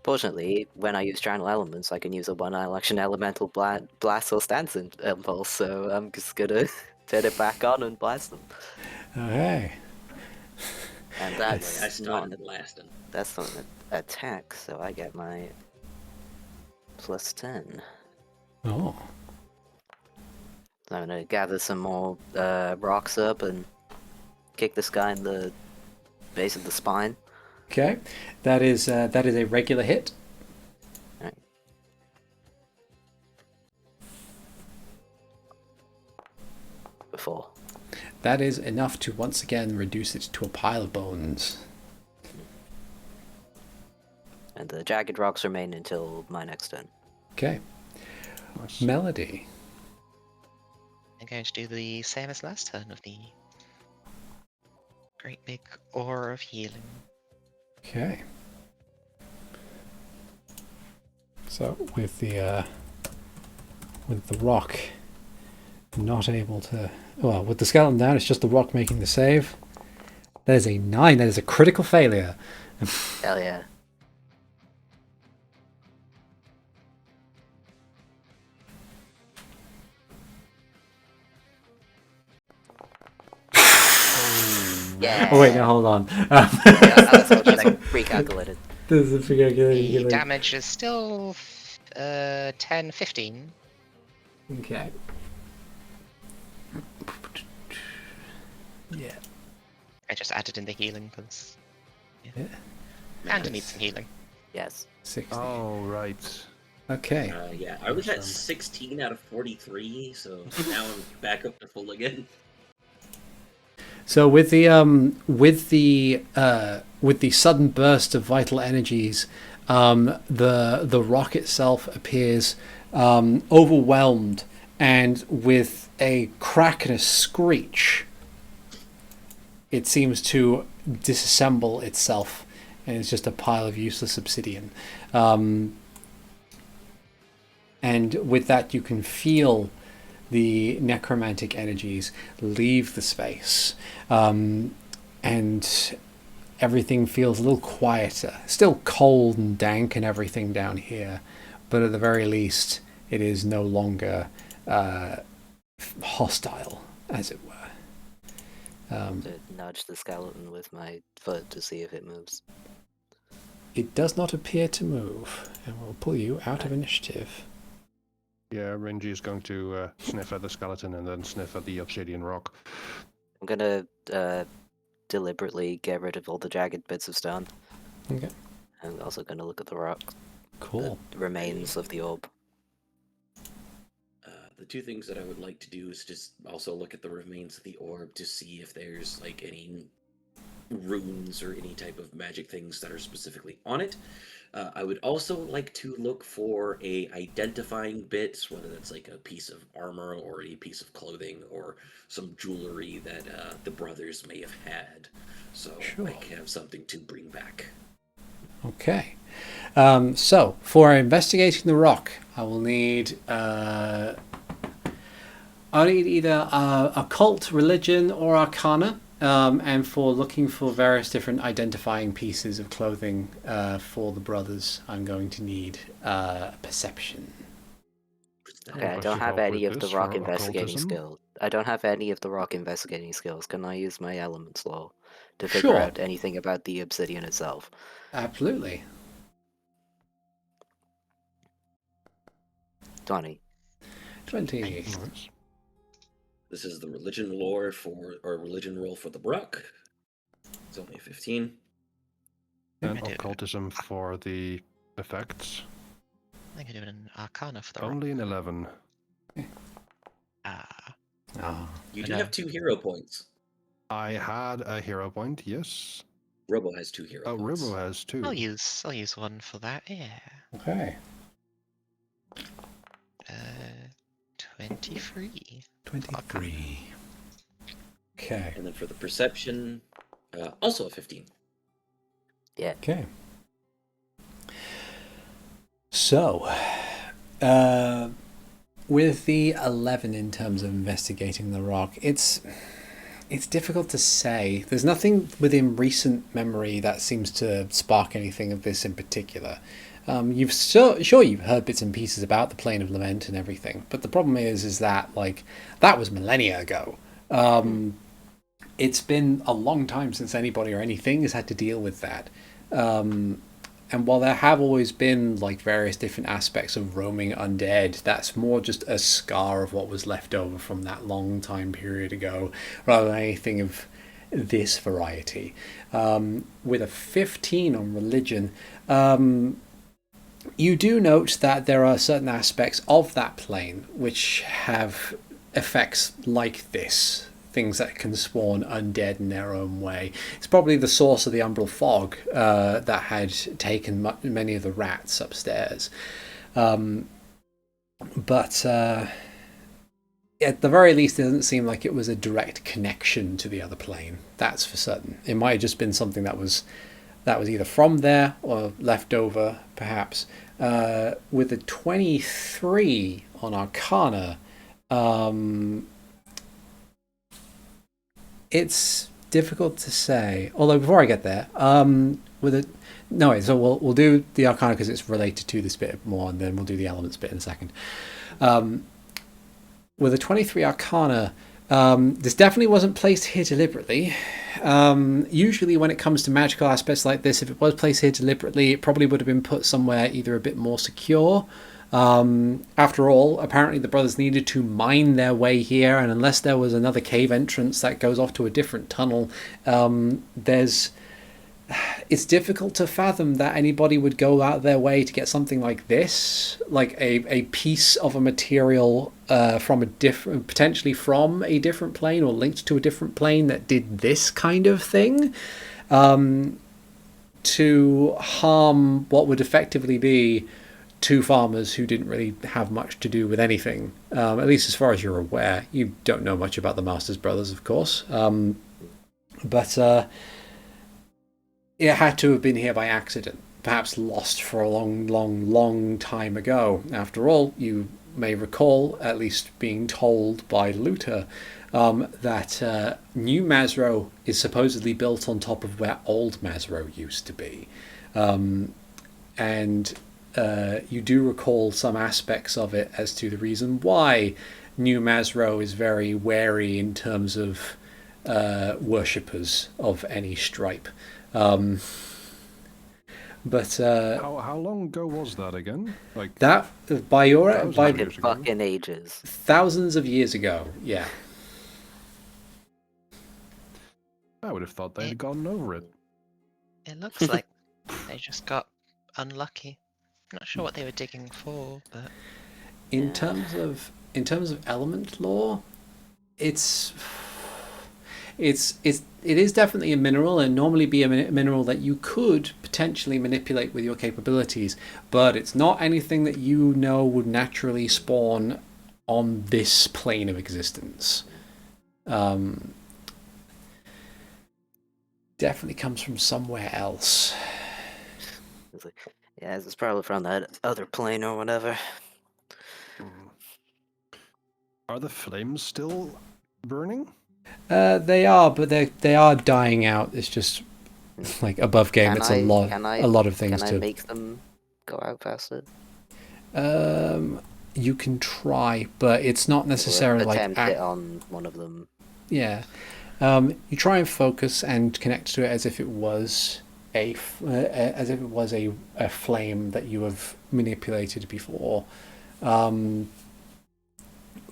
Fortunately, when I use channel elements, I can use a one-action elemental blast or stance impulse, so I'm just gonna turn it back on and blast them. Okay. And I that's not, started blasting. that's not an attack, so I get my plus 10. Oh. So I'm gonna gather some more rocks up and kick this guy in the base of the spine. Okay. That is a regular hit. Right. Before. That is enough to once again reduce it to a pile of bones. And the jagged rocks remain until my next turn. Okay. Nice. Melody. I'm going to do the same as last turn of the great big aura of healing. Okay. So with the rock not able to, well, with the skeleton down, it's just the rock making the save. That is a 9. That is a critical failure. Hell yeah. Yeah. Oh wait, no, hold on. That's what I recalculated. There's a figure The damage is still 10, 15. Okay. Yeah. I just added in the healing because Yeah. and needs some healing. Yes. 60. Oh, right. Okay. Yeah, I was at Understand. 16 out of 43, so now I'm back up to full again. So with the sudden burst of vital energies, the rock itself appears overwhelmed, and with a crack and a screech, it seems to disassemble itself, and it's just a pile of useless obsidian. And with that, you can feel the necromantic energies leave the space, and everything feels a little quieter. Still cold and dank and everything down here, but at the very least, it is no longer hostile, as it were. To nudge the skeleton with my foot to see if it moves. It does not appear to move, and will pull you out of initiative. Yeah, Renji is going to sniff at the skeleton and then sniff at the obsidian rock. I'm gonna deliberately get rid of all the jagged bits of stone. Okay, I'm also gonna look at the rock, cool. the remains of the orb. The two things that I would like to do is just also look at the remains of the orb to see if there's like any runes or any type of magic things that are specifically on it. I would also like to look for a identifying bit, whether that's like a piece of armor or a piece of clothing or some jewelry that the brothers may have had, so Sure. I can have something to bring back. Okay. So, for investigating the rock, I will need either occult, religion, or arcana. And for looking for various different identifying pieces of clothing for the brothers, I'm going to need perception. Okay, I Let's don't just have hope any with of the this rock for investigating occultism. skills. I don't have any of the rock investigating skills. Can I use my elements law to figure Sure. out anything about the obsidian itself? Absolutely. 20. 20. Nice. This is the religion religion roll for the Bruck. It's only a 15. And I do. occultism for the effects. I think I do an Arcana for the Only an 11. Ah. You I do know. have 2 hero points. I had a hero point, yes. Robo has 2 hero Oh, points. Ribo has 2. I'll use one for that. Yeah. Okay. 23. 23. Okay. And then for the perception, also a 15. Yeah. Okay. So, with the 11 in terms of investigating the rock, it's difficult to say. There's nothing within recent memory that seems to spark anything of this in particular. Sure you've heard bits and pieces about the Plane of Lament and everything, but the problem is that that was millennia ago. It's been a long time since anybody or anything has had to deal with that. And while there have always been various different aspects of roaming undead, that's more just a scar of what was left over from that long time period ago, rather than anything of this variety. With a 15 on religion, you do note that there are certain aspects of that plane which have effects like this. Things that can spawn undead in their own way. It's probably the source of the umbral fog that had taken many of the rats upstairs. But at the very least, it doesn't seem like it was a direct connection to the other plane. That's for certain. It might have just been something that was either from there or left over, perhaps. With a 23 on Arcana, it's difficult to say. Although before I get there, so we'll do the Arcana because it's related to this bit more, and then we'll do the elements bit in a second. With a 23 Arcana, this definitely wasn't placed here deliberately. Usually when it comes to magical aspects like this, if it was placed here deliberately, it probably would have been put somewhere either a bit more secure. After all, apparently the brothers needed to mine their way here, and unless there was another cave entrance that goes off to a different tunnel, it's difficult to fathom that anybody would go out their way to get something like this, like a piece of a material potentially from a different plane or linked to a different plane that did this kind of thing, to harm what would effectively be 2 farmers who didn't really have much to do with anything, at least as far as you're aware. You don't know much about the Masters brothers, of course, but it had to have been here by accident, perhaps lost for a long time ago. After all, you may recall, at least being told by Luther, that New Mazro is supposedly built on top of where Old Mazro used to be, and you do recall some aspects of it as to the reason why New Mazro is very wary in terms of worshippers of any stripe. But how long ago was that again? That by Fucking ages. thousands of years ago, yeah. I would have thought they'd gotten over it. It looks like they just got unlucky. Not sure what they were digging for, but In terms of element lore, it is definitely a mineral, and normally be a mineral that you could potentially manipulate with your capabilities, but it's not anything that you know would naturally spawn on this plane of existence. Definitely comes from somewhere else. Yeah, it's probably from that other plane or whatever. Are the flames still burning? They are, but they are dying out. It's just above game. It's a lot of things Can I make them go out faster? You can try, but it's not necessarily attempt it on one of them. Yeah. You try and focus and connect to it as if it was a flame that you have manipulated before.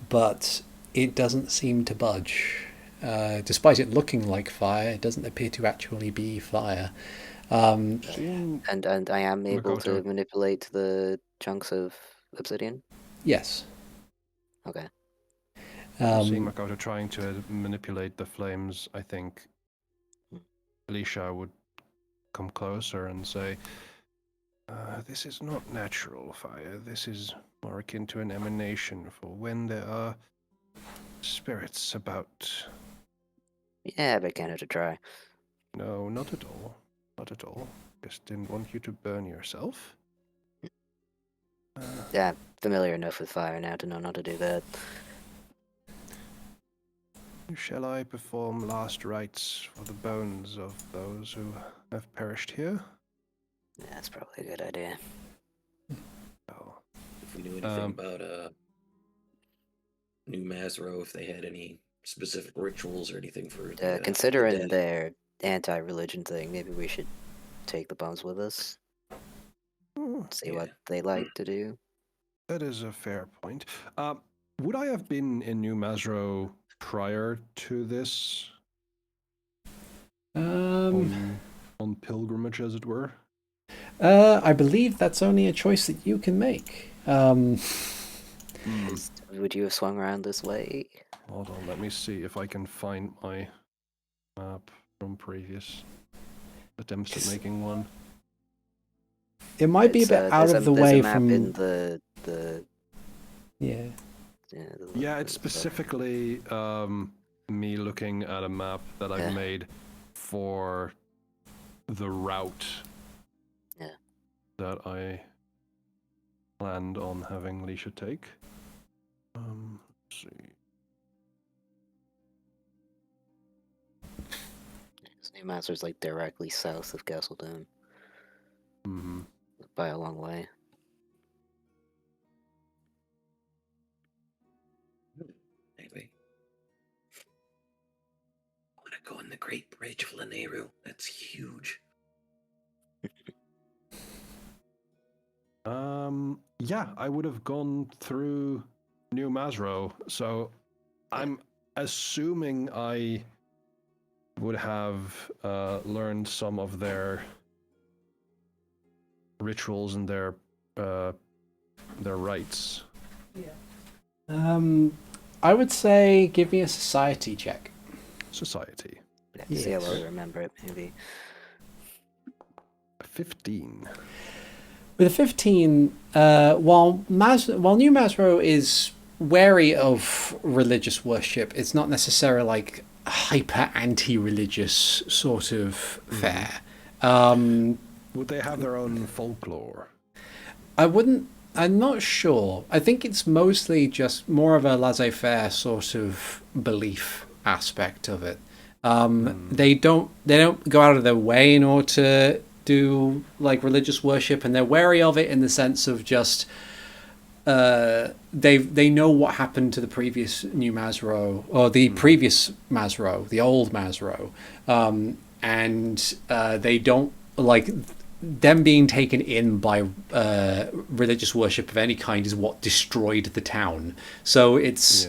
But it doesn't seem to budge. Despite it looking like fire, it doesn't appear to actually be fire. Seeing And I am able Makoto, to manipulate the chunks of obsidian. Yes. Okay. seeing Um, Makoto trying to manipulate the flames, I think Alicia would come closer and say, this is not natural fire. This is more akin to an emanation for when there are spirits about. Yeah, but can it a try? No, not at all. Not at all. Just didn't want you to burn yourself. Yeah, familiar enough with fire now to know not to do that. Shall I perform last rites for the bones of those who have perished here? Yeah, that's probably a good idea. Oh. If we knew anything about New Mazro, if they had any specific rituals or anything for the Considering dead. their anti-religion thing, maybe we should take the bones with us. See what Yeah. they like to do. That is a fair point. Would I have been in New Mazro prior to this? On pilgrimage, as it were? I believe that's only a choice that you can make. Would you have swung around this way? Hold on, let me see if I can find my map from previous attempts at making one. It might be a bit out of the there's way a map from. in the Yeah. Yeah, it's specifically me looking at a map that I've made for the route that I planned on having Leisha take. Let's see. New Master's like directly south of Castledome. Mm-hmm. By a long way. Anyway. I want to go on the Great Bridge of Lanayru. That's huge. Yeah, I would have gone through New Mazro, so I'm assuming I would have learned some of their rituals and their rites. I would say give me a society check. Society. Yeah, see how well you remember it, maybe. 15. With a 15, while New Mazro is wary of religious worship, it's not necessarily like hyper anti-religious sort of fare. Would they have their own folklore? I'm not sure. I think it's mostly just more of a laissez-faire sort of belief aspect of it. They don't go out of their way in order to do like religious worship, and they're wary of it in the sense of just they know what happened to the previous New Mazro or the previous Mazro, the old Mazro, and they don't like them being taken in by religious worship of any kind is what destroyed the town. So it's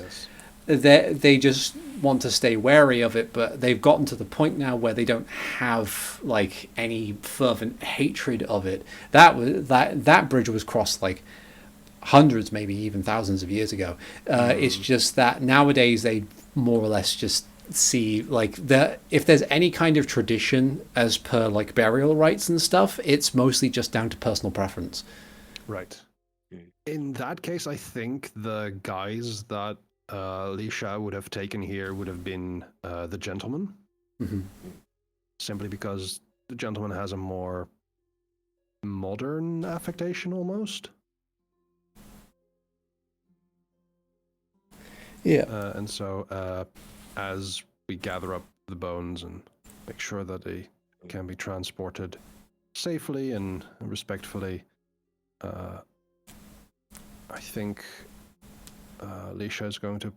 they just want to stay wary of it, but they've gotten to the point now where they don't have like any fervent hatred of it. That bridge was crossed like hundreds, maybe even thousands of years ago. It's just that nowadays they more or less just see like if there's any kind of tradition as per like burial rites and stuff, it's mostly just down to personal preference. Right. In that case, I think the guys that Lisha would have taken here would have been the gentleman. Mm-hmm. Simply because the gentleman has a more modern affectation almost. Yeah. And so as we gather up the bones and make sure that they can be transported safely and respectfully, I think Lisha is going to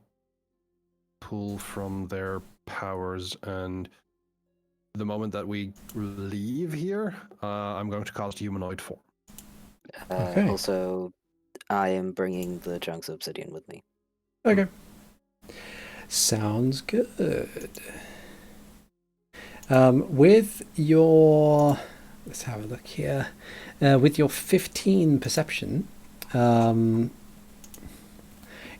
pull from their powers, and the moment that we leave here, I'm going to cast humanoid form. Okay. Also, I am bringing the chunks of obsidian with me. Okay. Sounds good. With your... Let's have a look here. With your 15 perception, you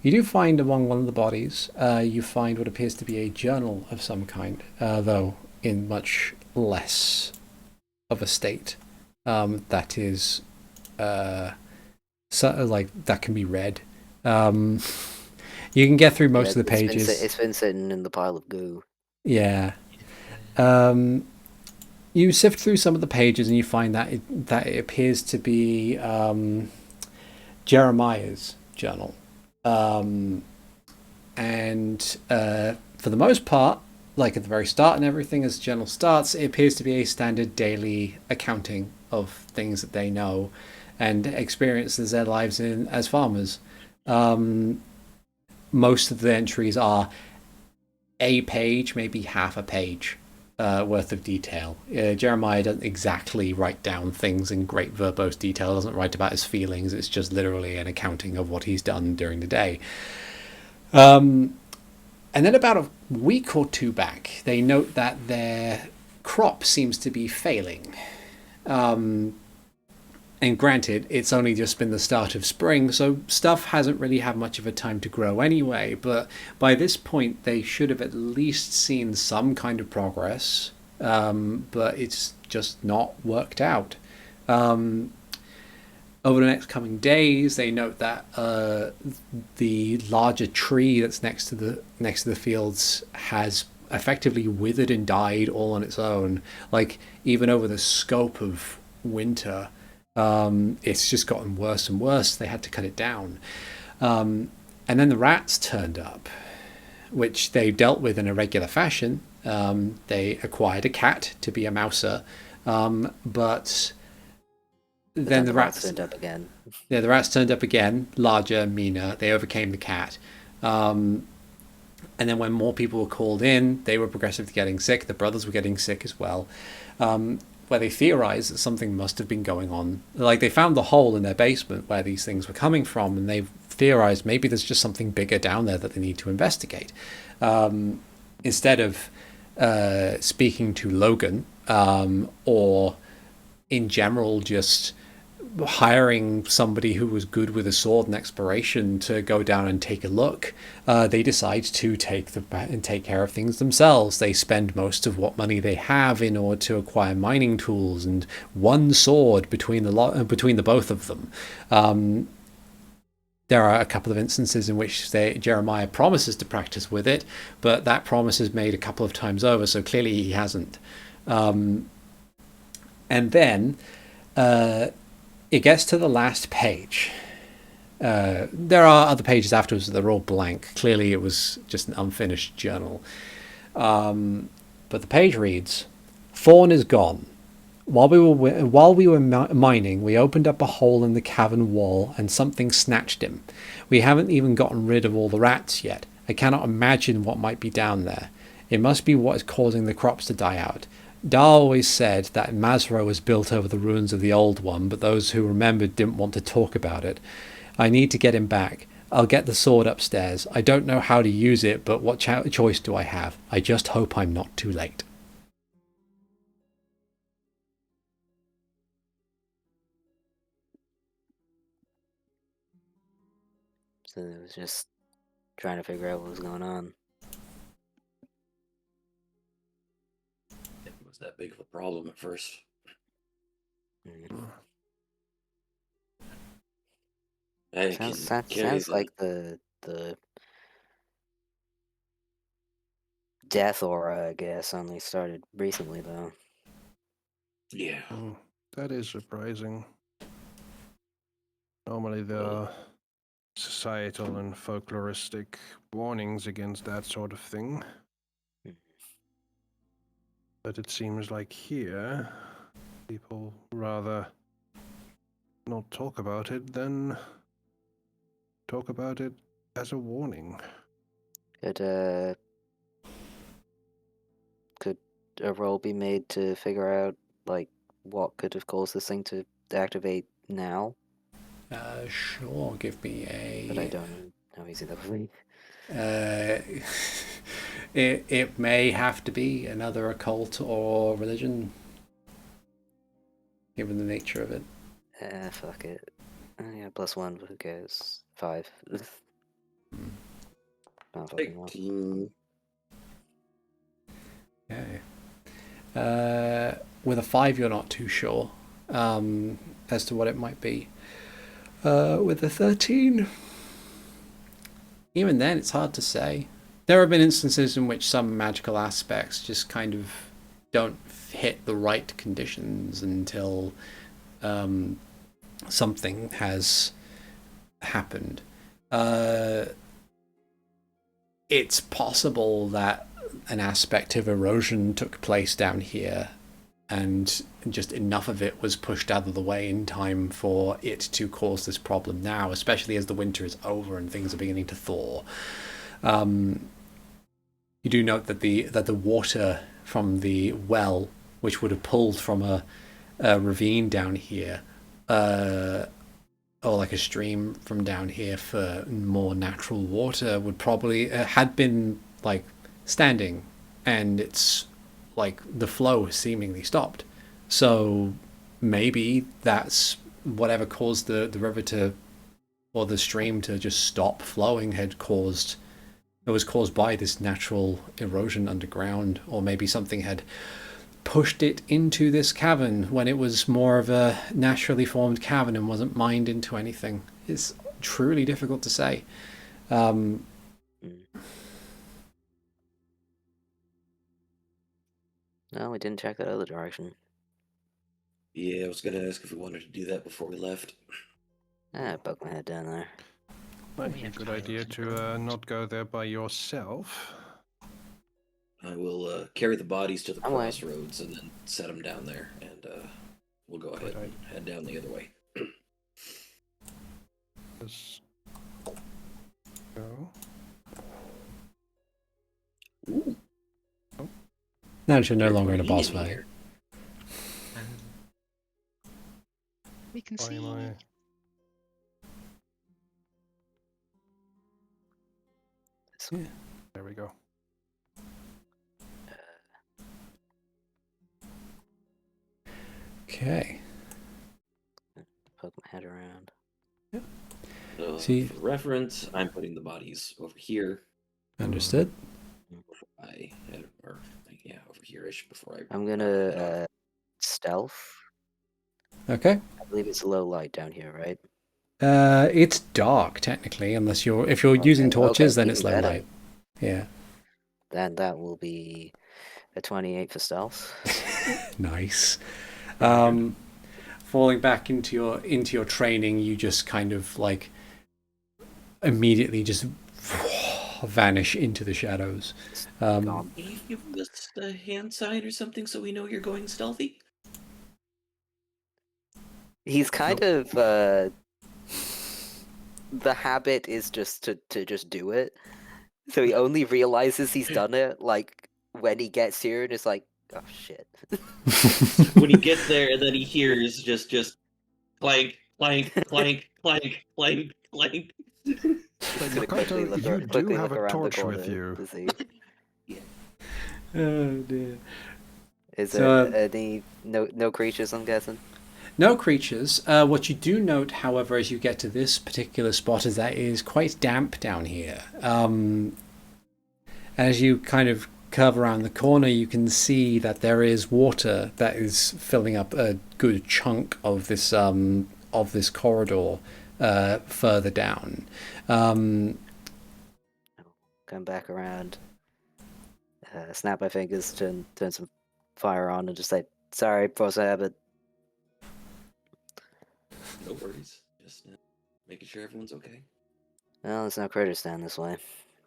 do find among one of the bodies, you find what appears to be a journal of some kind, though in much less of a state. That is, that can be read. You can get through most of the pages. It's been sitting in the pile of goo. Yeah. You sift through some of the pages and you find that it appears to be Jeremiah's journal. And for the most part, like at the very start and everything, as the journal starts, it appears to be a standard daily accounting of things that they know and experiences their lives in as farmers. Most of the entries are a page, maybe half a page worth of detail. Jeremiah doesn't exactly write down things in great verbose detail, doesn't write about his feelings, it's just literally an accounting of what he's done during the day. And then about a week or two back, they note that their crop seems to be failing. And granted, it's only just been the start of spring, so stuff hasn't really had much of a time to grow anyway, but by this point they should have at least seen some kind of progress, but it's just not worked out. Over the next coming days, they note that the larger tree that's next to the fields has effectively withered and died all on its own. Like, even over the scope of winter, it's just gotten worse and worse. They had to cut it down. And then the rats turned up, which they dealt with in a regular fashion. They acquired a cat to be a mouser, but then the rats turned up again. Yeah, the rats turned up again, larger, meaner. They overcame the cat. And then when more people were called in, they were progressively getting sick. The brothers were getting sick as well. Where they theorized that something must have been going on. Like, they found the hole in their basement where these things were coming from, and they theorized maybe there's just something bigger down there that they need to investigate. Instead of speaking to Logan, or in general just hiring somebody who was good with a sword and exploration to go down and take a look, they decide to take care of things themselves. They spend most of what money they have in order to acquire mining tools and one sword between the both of them. There are a couple of instances in which Jeremiah promises to practice with it, but that promise is made a couple of times over, so clearly he hasn't. And then it gets to the last page. There are other pages afterwards that are all blank. Clearly it was just an unfinished journal. But the page reads, "Fawn is gone. While we were mining, we opened up a hole in the cavern wall and something snatched him. We haven't even gotten rid of all the rats yet. I cannot imagine what might be down there. It must be what is causing the crops to die out. Dar always said that Mazro was built over the ruins of the old one, but those who remembered didn't want to talk about it. I need to get him back. I'll get the sword upstairs. I don't know how to use it, but what choice do I have? I just hope I'm not too late." So it was just trying to figure out what was going on. It was that big of a problem at first. Sounds like the death aura, I guess, only started recently, though. Yeah. That is surprising. Normally there are societal and folkloristic warnings against that sort of thing. But it seems like here, people rather not talk about it than talk about it as a warning. Could a roll be made to figure out, like, what could have caused this thing to activate now? Sure, give me a... But I don't know how easy that would be. It may have to be another occult or religion, given the nature of it. Fuck it. Yeah, +1, but who cares? 5. Not fucking well. 18. Okay. With a 5, you're not too sure as to what it might be. With a 13, even then, it's hard to say. There have been instances in which some magical aspects just kind of don't hit the right conditions until something has happened. It's possible that an aspect of erosion took place down here and just enough of it was pushed out of the way in time for it to cause this problem now, especially as the winter is over and things are beginning to thaw. You do note that the water from the well, which would have pulled from a ravine down here, or like a stream from down here for more natural water, would probably had been like standing, and it's like the flow has seemingly stopped. So maybe that's whatever caused the river to, or the stream to just stop flowing was caused by this natural erosion underground, or maybe something had pushed it into this cavern when it was more of a naturally formed cavern and wasn't mined into anything. It's truly difficult to say. No, we didn't check that other direction. Yeah, I was gonna ask if we wanted to do that before we left. I poked my head down there. Might be a good idea to not go there by yourself. I will carry the bodies to the I'm away. crossroads and then set them down there, and we'll go ahead and head down the other way. Just go. Ooh, Now that you're no there's longer in a ravine boss fight. here. We can Why see. am I? Yeah. There we go. Okay. Poke my head around. So, See- for reference, I'm putting the bodies over here. Understood. Before I head, or yeah, over here-ish before I. I'm gonna head off. stealth. Okay. I believe it's low light down here, right? It's dark technically, unless if you're using Okay, torches, then even it's low better. light. Yeah. Then that will be a 28 for stealth. Nice. Falling back into your training, you just kind of like immediately just vanish into the shadows. Gone. Can you give us a hand sign or something so we know you're going stealthy? He's kind of the habit is just to just do it. So he only realizes he's done it like when he gets here and it's like, oh shit. When he gets there and then he hears just clank, clank, clank, clank, clank, clank. He's gonna quickly look, you do quickly have look a around the torch with corner you. to see. Oh dear. Is So, there any no creatures? I'm guessing. No creatures. What you do note, however, as you get to this particular spot, is that it is quite damp down here. As you kind of curve around the corner, you can see that there is water that is filling up a good chunk of this corridor further down. Come back around. Snap my fingers, turn some fire on, and just say, "Sorry, force of habit." No worries. Just making sure everyone's okay. Well, there's no critters down this way,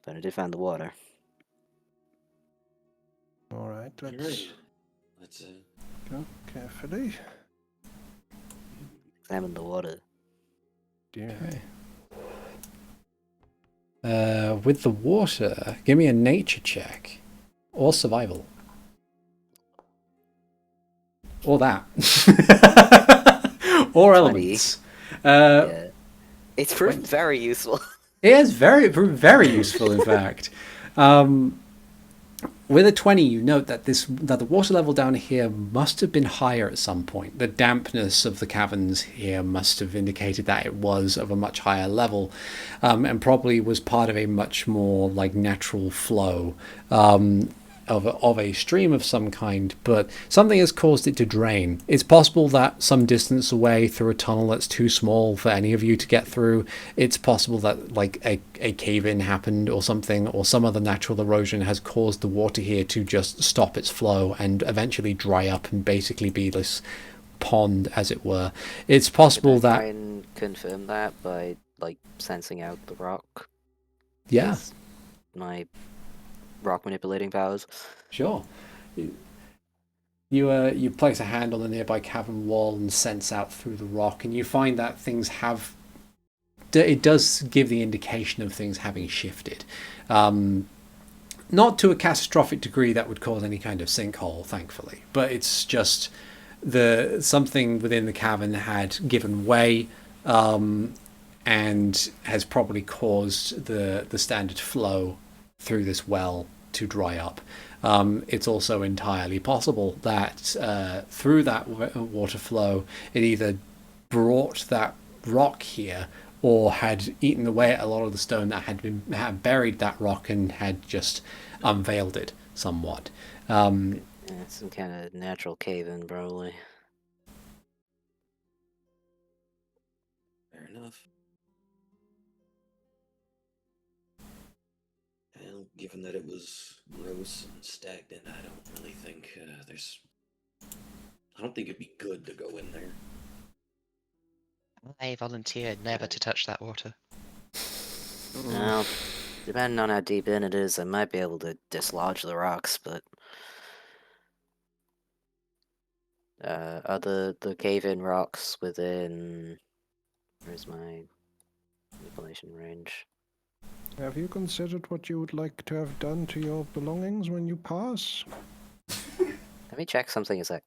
but I did find the water. All right, let's Alright. Let's go carefully. Examine the water. Dear. Okay. With the water, give me a nature check or survival. Or that. Or elements. Yeah. It's proved very useful. It is very useful, in fact. With a 20, you note that the water level down here must have been higher at some point. The dampness of the caverns here must have indicated that it was of a much higher level, and probably was part of a much more like natural flow of a stream of some kind, but something has caused it to drain. It's possible that some distance away through a tunnel that's too small for any of you to get through, it's possible that like a cave-in happened or something, or some other natural erosion has caused the water here to just stop its flow and eventually dry up and basically be this pond, as it were. It's possible Can I that... try and confirm that by like sensing out the rock? Yeah, With my rock manipulating powers. sure. You place a hand on the nearby cavern wall and sense out through the rock, and you find that things have... It does give the indication of things having shifted. Not to a catastrophic degree that would cause any kind of sinkhole, thankfully, but it's just something within the cavern had given way, and has probably caused the standard flow through this well to dry up. It's also entirely possible that through that water flow, it either brought that rock here or had eaten away at a lot of the stone that had buried that rock and had just unveiled it somewhat. Yeah, some kind of natural cave-in, probably. Fair enough. Well, given that it was gross and stagnant, I don't really think I don't think it'd be good to go in there. I volunteer never to touch that water. Well, depending on how deep in it is, I might be able to dislodge the rocks, but are the cave-in rocks within... Where's my manipulation range? Have you considered what you would like to have done to your belongings when you pass? Let me check something a sec.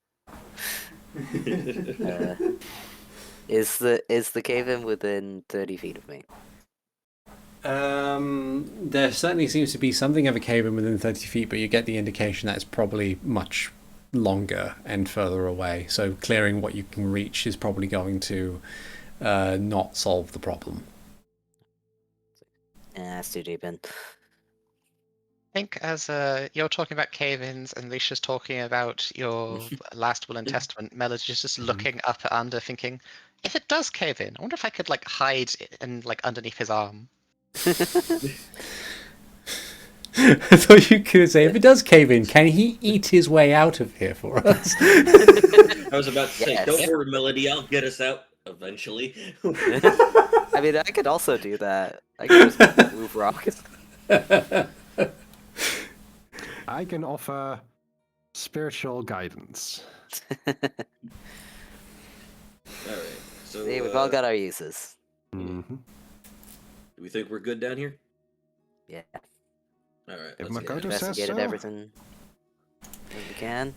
Is the cave-in within 30 feet of me? There certainly seems to be something of a cave-in within 30 feet, but you get the indication that it's probably much longer and further away. So clearing what you can reach is probably going to not solve the problem. Yeah, that's too deep in. I think as you're talking about cave-ins and Alicia's talking about your last will and testament, Melody's just looking up at Ander thinking, if it does cave in, I wonder if I could like hide in like underneath his arm. I thought you could say, if it does cave in, can he eat his way out of here for us? I was about to say, Yes. don't worry, Melody, I'll get us out eventually. I mean, I could also do that. I could just move rocks. I can offer spiritual guidance. Alright, so See, we've all got our uses. Mm-hmm. do we think we're good down here? Yeah. Alright, If let's get Makoto it. says Investigated so. everything that we can.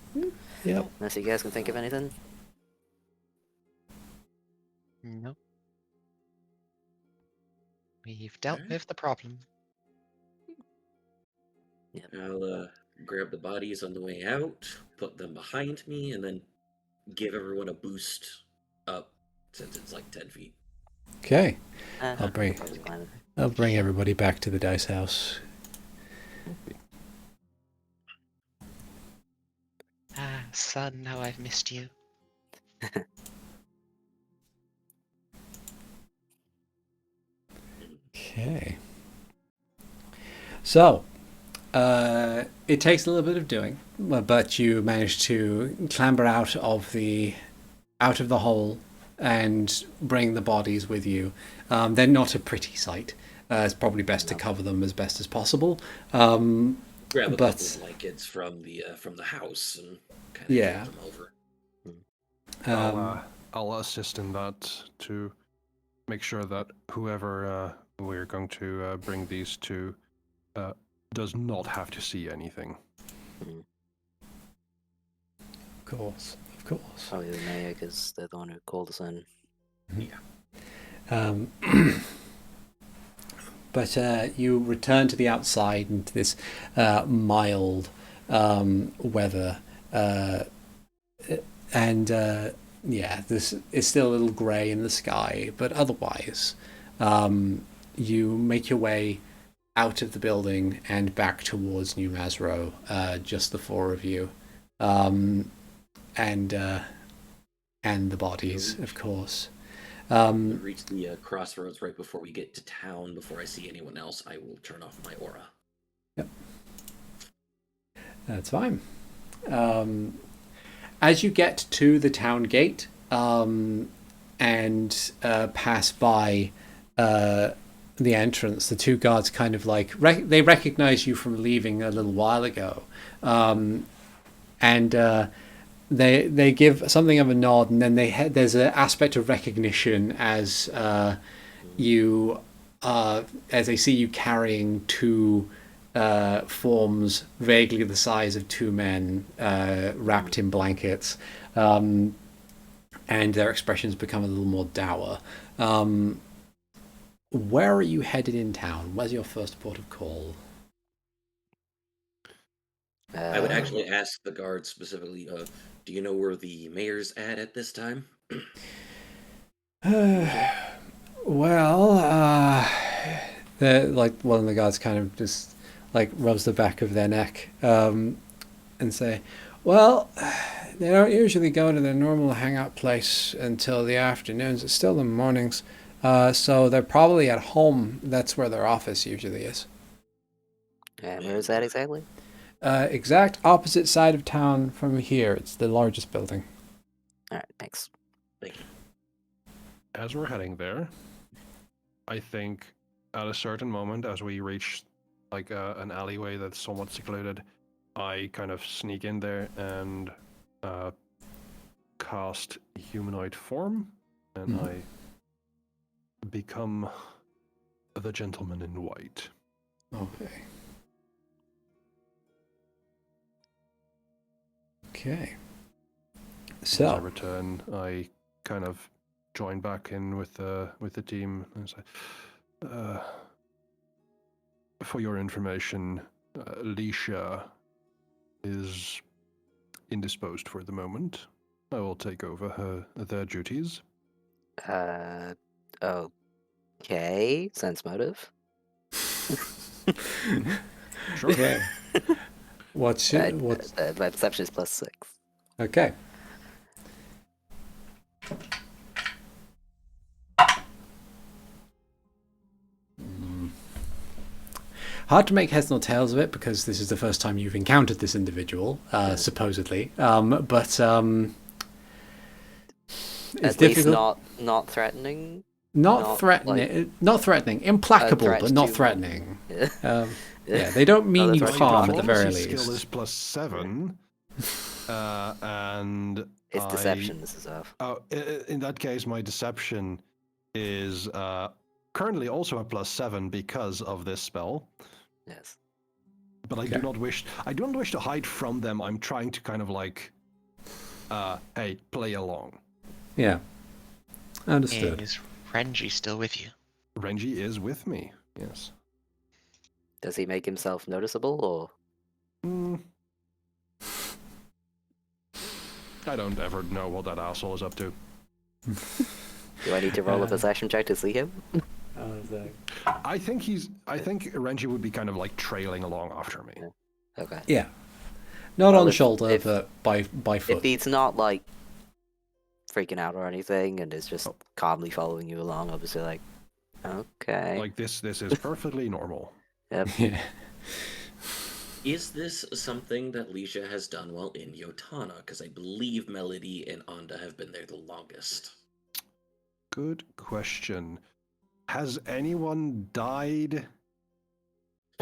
Yep. Unless you guys can think of anything. No. We've dealt Alright. with the problem. I'll grab the bodies on the way out, put them behind me, and then give everyone a boost up since it's like 10 feet. Okay. Uh, I'll bring everybody back to the dice house. Ah, son, how I've missed you. Okay. So, it takes a little bit of doing, but you manage to clamber out of the hole and bring the bodies with you. They're not a pretty sight. It's probably best to cover them as best as possible. Grab a But- couple of blankets from the house and kind of Yeah. them over. I'll assist in that to make sure that whoever we're going to bring these to does not have to see anything. Of course. Probably the mayor, because they're the one who called us in. Um, but you return to the outside into this mild weather, and this is still a little grey in the sky, but otherwise, you make your way out of the building and back towards New Masro, just the four of you, and the bodies, of course. We reach the crossroads right before we get to town. Before I see anyone else, I will turn off my aura. Yep. That's fine. As you get to the town gate and pass by the entrance, the two guards kind of like they recognize you from leaving a little while ago, and they give something of a nod, and then there's an aspect of recognition as they see you carrying two forms vaguely the size of two men wrapped in blankets, and their expressions become a little more dour. Where are you headed in town? Where's your first port of call? I would actually ask the guard specifically, do you know where the mayor's at this time? Well, like one of the guards kind of just like rubs the back of their neck and say, well, they don't usually go to their normal hangout place until the afternoons. It's still the mornings. So they're probably at home. That's where their office usually is. And where is that exactly? Exact opposite side of town from here. It's the largest building. All right, thanks. Thank you. As we're heading there, I think at a certain moment, as we reach like an alleyway that's somewhat secluded, I kind of sneak in there and cast humanoid form, and I become the gentleman in white. Okay. Okay. So as I return, I kind of join back in with the team and say, for your information, Alicia is indisposed for the moment. I will take over their duties. Okay. Sense motive. Sure. okay. What's My perception is +6. okay? Hard to make heads nor tails of it because this is the first time you've encountered this individual, supposedly. But it's At difficult. least not threatening. Not threatening. Not threatening. Implacable, but not threatening. Yeah, they don't mean you that's right. harm at the very Diplomacy skill least. is +7, and It's deception, this is off. in that case, my deception is currently also a +7 because of this spell. Yes. But I do not wish to hide from them. I'm trying to kind of like, hey, play along. Yeah, understood. Is Renji still with you? Renji is with me. Yes. Does he make himself noticeable, or? I don't ever know what that asshole is up to. Do I need to roll a possession check to see him? I think Renji would be kind of like trailing along after me. Okay. Yeah, not Well, on if- shoulder, if- but by foot. If he's not like freaking out or anything, and is just calmly following you along, obviously, like, okay. Like this is perfectly normal. Yep. Yeah. Is this something that Leisha has done while in Yotana? Because I believe Melody and Anda have been there the longest. Good question. Has anyone died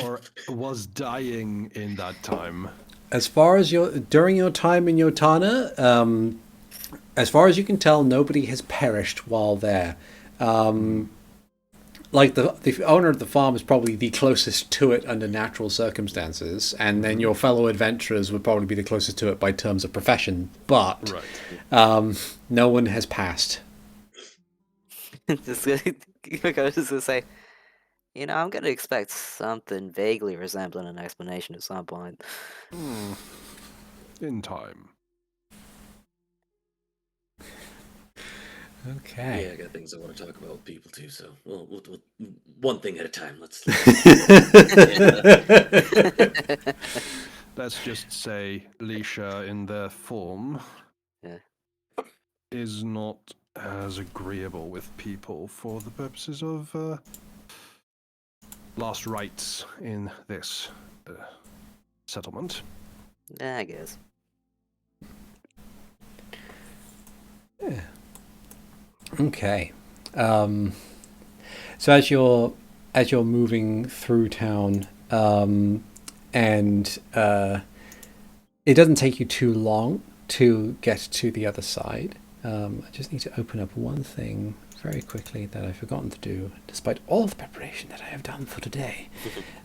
or was dying in that time? As far as during your time in Yotana, as far as you can tell, nobody has perished while there. Like the owner of the farm is probably the closest to it under natural circumstances, and then your fellow adventurers would probably be the closest to it by terms of profession. But Right. no one has passed. just gonna say, I'm gonna expect something vaguely resembling an explanation at some point. In time. Okay. Yeah, I got things I want to talk about with people too. So, we'll one thing at a time. Let's Let's just say Leisha in their form Yeah. is not as agreeable with people for the purposes of last rites in this settlement. Yeah, I guess. Okay. So as you're moving through town, and it doesn't take you too long to get to the other side. I just need to open up one thing very quickly that I've forgotten to do, despite all the preparation that I have done for today.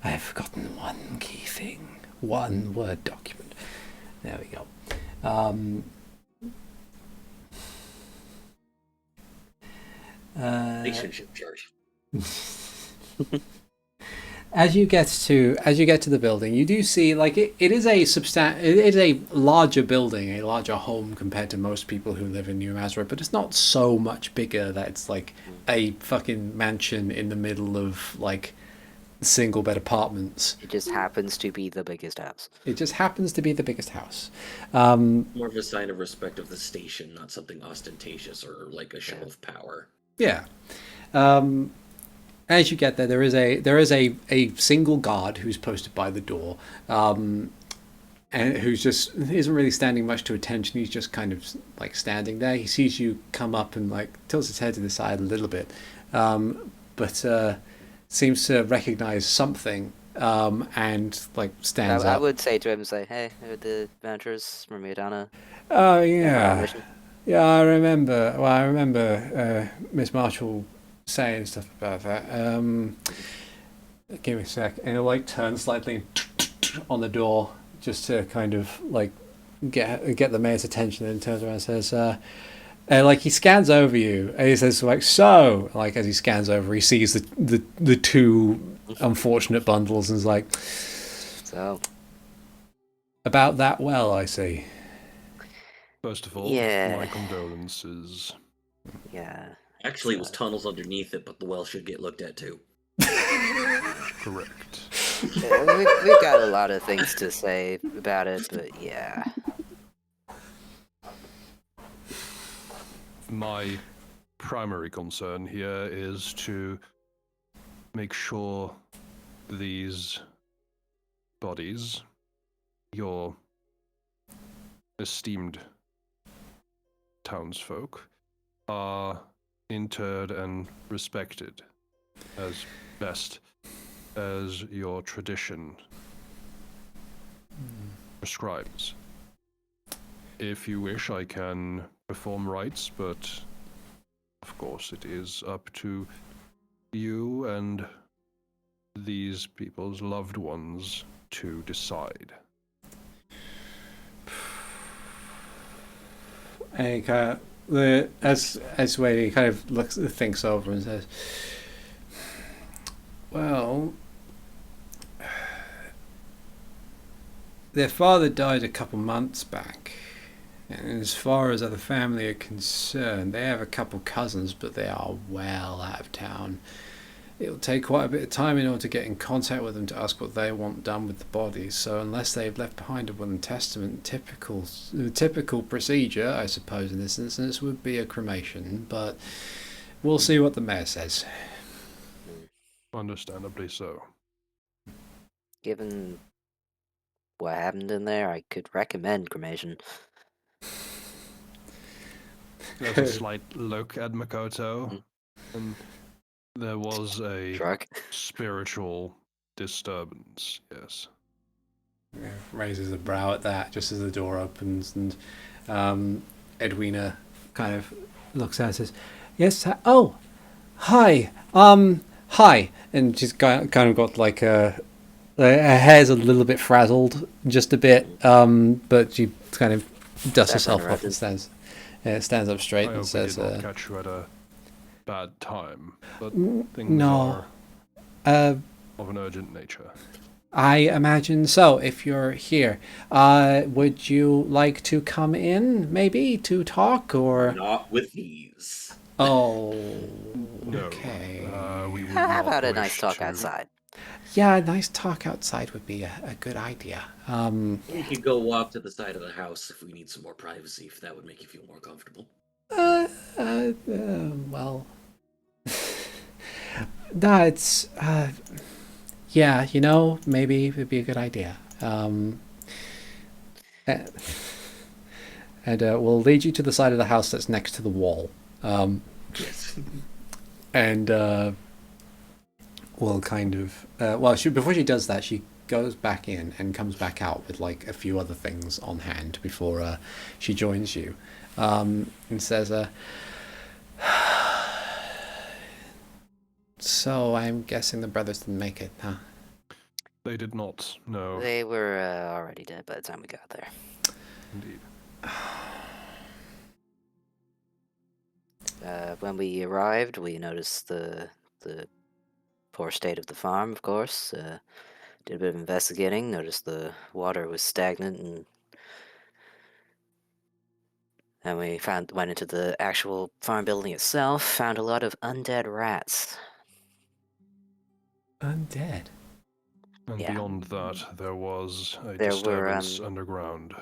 I have forgotten one key thing, one Word document. There we go. relationship chart. As you get to the building, you do see it is a larger building, a larger home compared to most people who live in New Mazra, but it's not so much bigger that it's like a fucking mansion in the middle of single bed apartments. It just happens to be the biggest house. It just happens to be the biggest house. More of a sign of respect of the station, not something ostentatious or like a show of power. Yeah. As you get there, there is a single guard who's posted by the door, and who's just isn't really standing much to attention. He's just kind of standing there. He sees you come up and tilts his head to the side a little bit, but seems to recognize something, and stands I up. would say to him, hey, the adventurers from Miodana. Oh yeah, yeah. I remember Miss Marshall saying stuff about that. Give me a sec, and he'll turn slightly on the door just to kind of get the mayor's attention, and turns around and says, he scans over you, and he says so. As he scans over, he sees the two unfortunate bundles, and is so about that. Well, I see. First of all, Yeah. my condolences. Yeah. Actually, it was tunnels underneath it, but the well should get looked at too. Correct. Yeah, we've got a lot of things to say about it, but yeah. My primary concern here is to make sure these bodies, your esteemed townsfolk, are interred and respected as best as your tradition prescribes. If you wish, I can perform rites, but of course it is up to you and these people's loved ones to decide. And he kind of, as Wade, he kind of thinks over and says, well, their father died a couple months back, and as far as other family are concerned, they have a couple cousins, but they are well out of town. It'll take quite a bit of time in order to get in contact with them to ask what they want done with the bodies. So unless they've left behind a will and testament, typical procedure, I suppose, in this instance, would be a cremation. But we'll see what the mayor says. Understandably so. Given what happened in there, I could recommend cremation. There's a slight look at Makoto, and there was a Shrug. spiritual disturbance, yes. Yeah, raises a brow at that just as the door opens, and Edwina kind of looks at it and says, yes, oh, hi, hi. And she's kind of got her hair's a little bit frazzled, just a bit, but she kind of dusts herself off and stands up straight I and hope says, we did not catch you at a bad time, but N- things no. are of an urgent nature. I imagine so, if you're here. Would you like to come in, maybe, to talk, or... Not with these. Oh, No, okay. we would How not about a wish nice talk to. outside? Yeah, a nice talk outside would be a good idea. We could go walk to the side of the house if we need some more privacy, if that would make you feel more comfortable. Well... No, it's, yeah, maybe it'd be a good idea. And we'll lead you to the side of the house that's next to the wall. Yes. And we'll kind of... well, before she does that, she goes back in and comes back out with like a few other things on hand before she joins you. And says, so I'm guessing the brothers didn't make it, huh? They did not. No, They were already dead by the time we got there. indeed. When we arrived, we noticed the poor state of the farm, of course. Did a bit of investigating, noticed the water was stagnant, and we went into the actual farm building itself, found a lot of undead rats. Undead. And Yeah. beyond that, there was a There were, disturbance underground.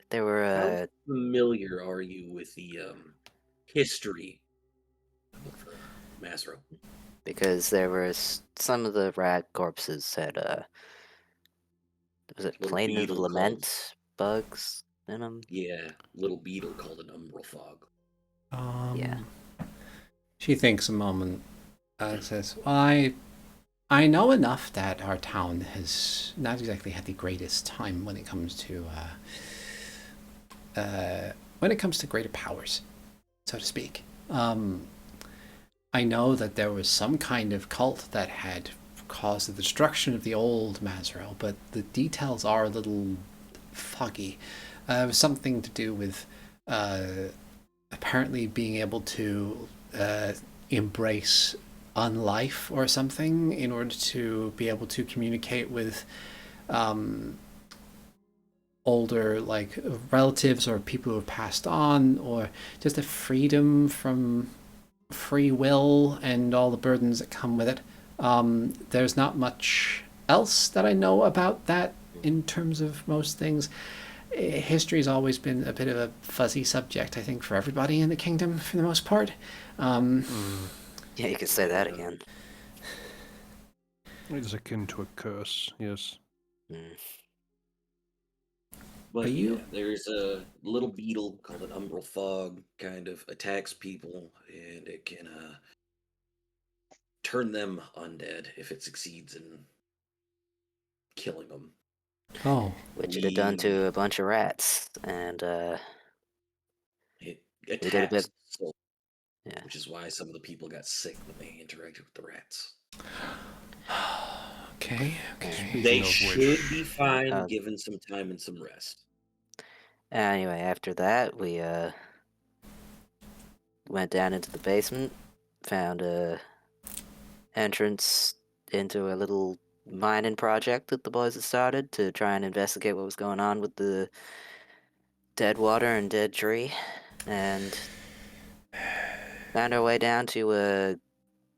There were How familiar are you with the history of Masro? because there were some of the rat corpses had was it Little Plain of beetle Lament bugs in them? Yeah, little beetle called an umbral fog. Yeah. She thinks a moment. Says, well, I know enough that our town has not exactly had the greatest time when it comes to greater powers, so to speak. I know that there was some kind of cult that had caused the destruction of the old Mazrel, but the details are a little foggy. It was something to do with apparently being able to embrace unlife or something in order to be able to communicate with older like relatives or people who have passed on, or just a freedom from free will and all the burdens that come with it. There's not much else that I know about that in terms of most things. History's always been a bit of a fuzzy subject, I think, for everybody in the kingdom for the most part. Yeah, you could say that again. It is akin to a curse, yes. Mm. But Are yeah, you- there's a little beetle called an umbral fog, kind of attacks people, and it can turn them undead if it succeeds in killing them. Oh, Which it had done to a bunch of rats, and It did a attacks bit- souls, yeah. which is why some of the people got sick when they interacted with the rats. okay. Speaking They of should which, be fine, Uh, given some time and some rest. Anyway, after that, we went down into the basement, found a entrance into a little mining project that the boys had started to try and investigate what was going on with the dead water and dead tree, and found our way down to a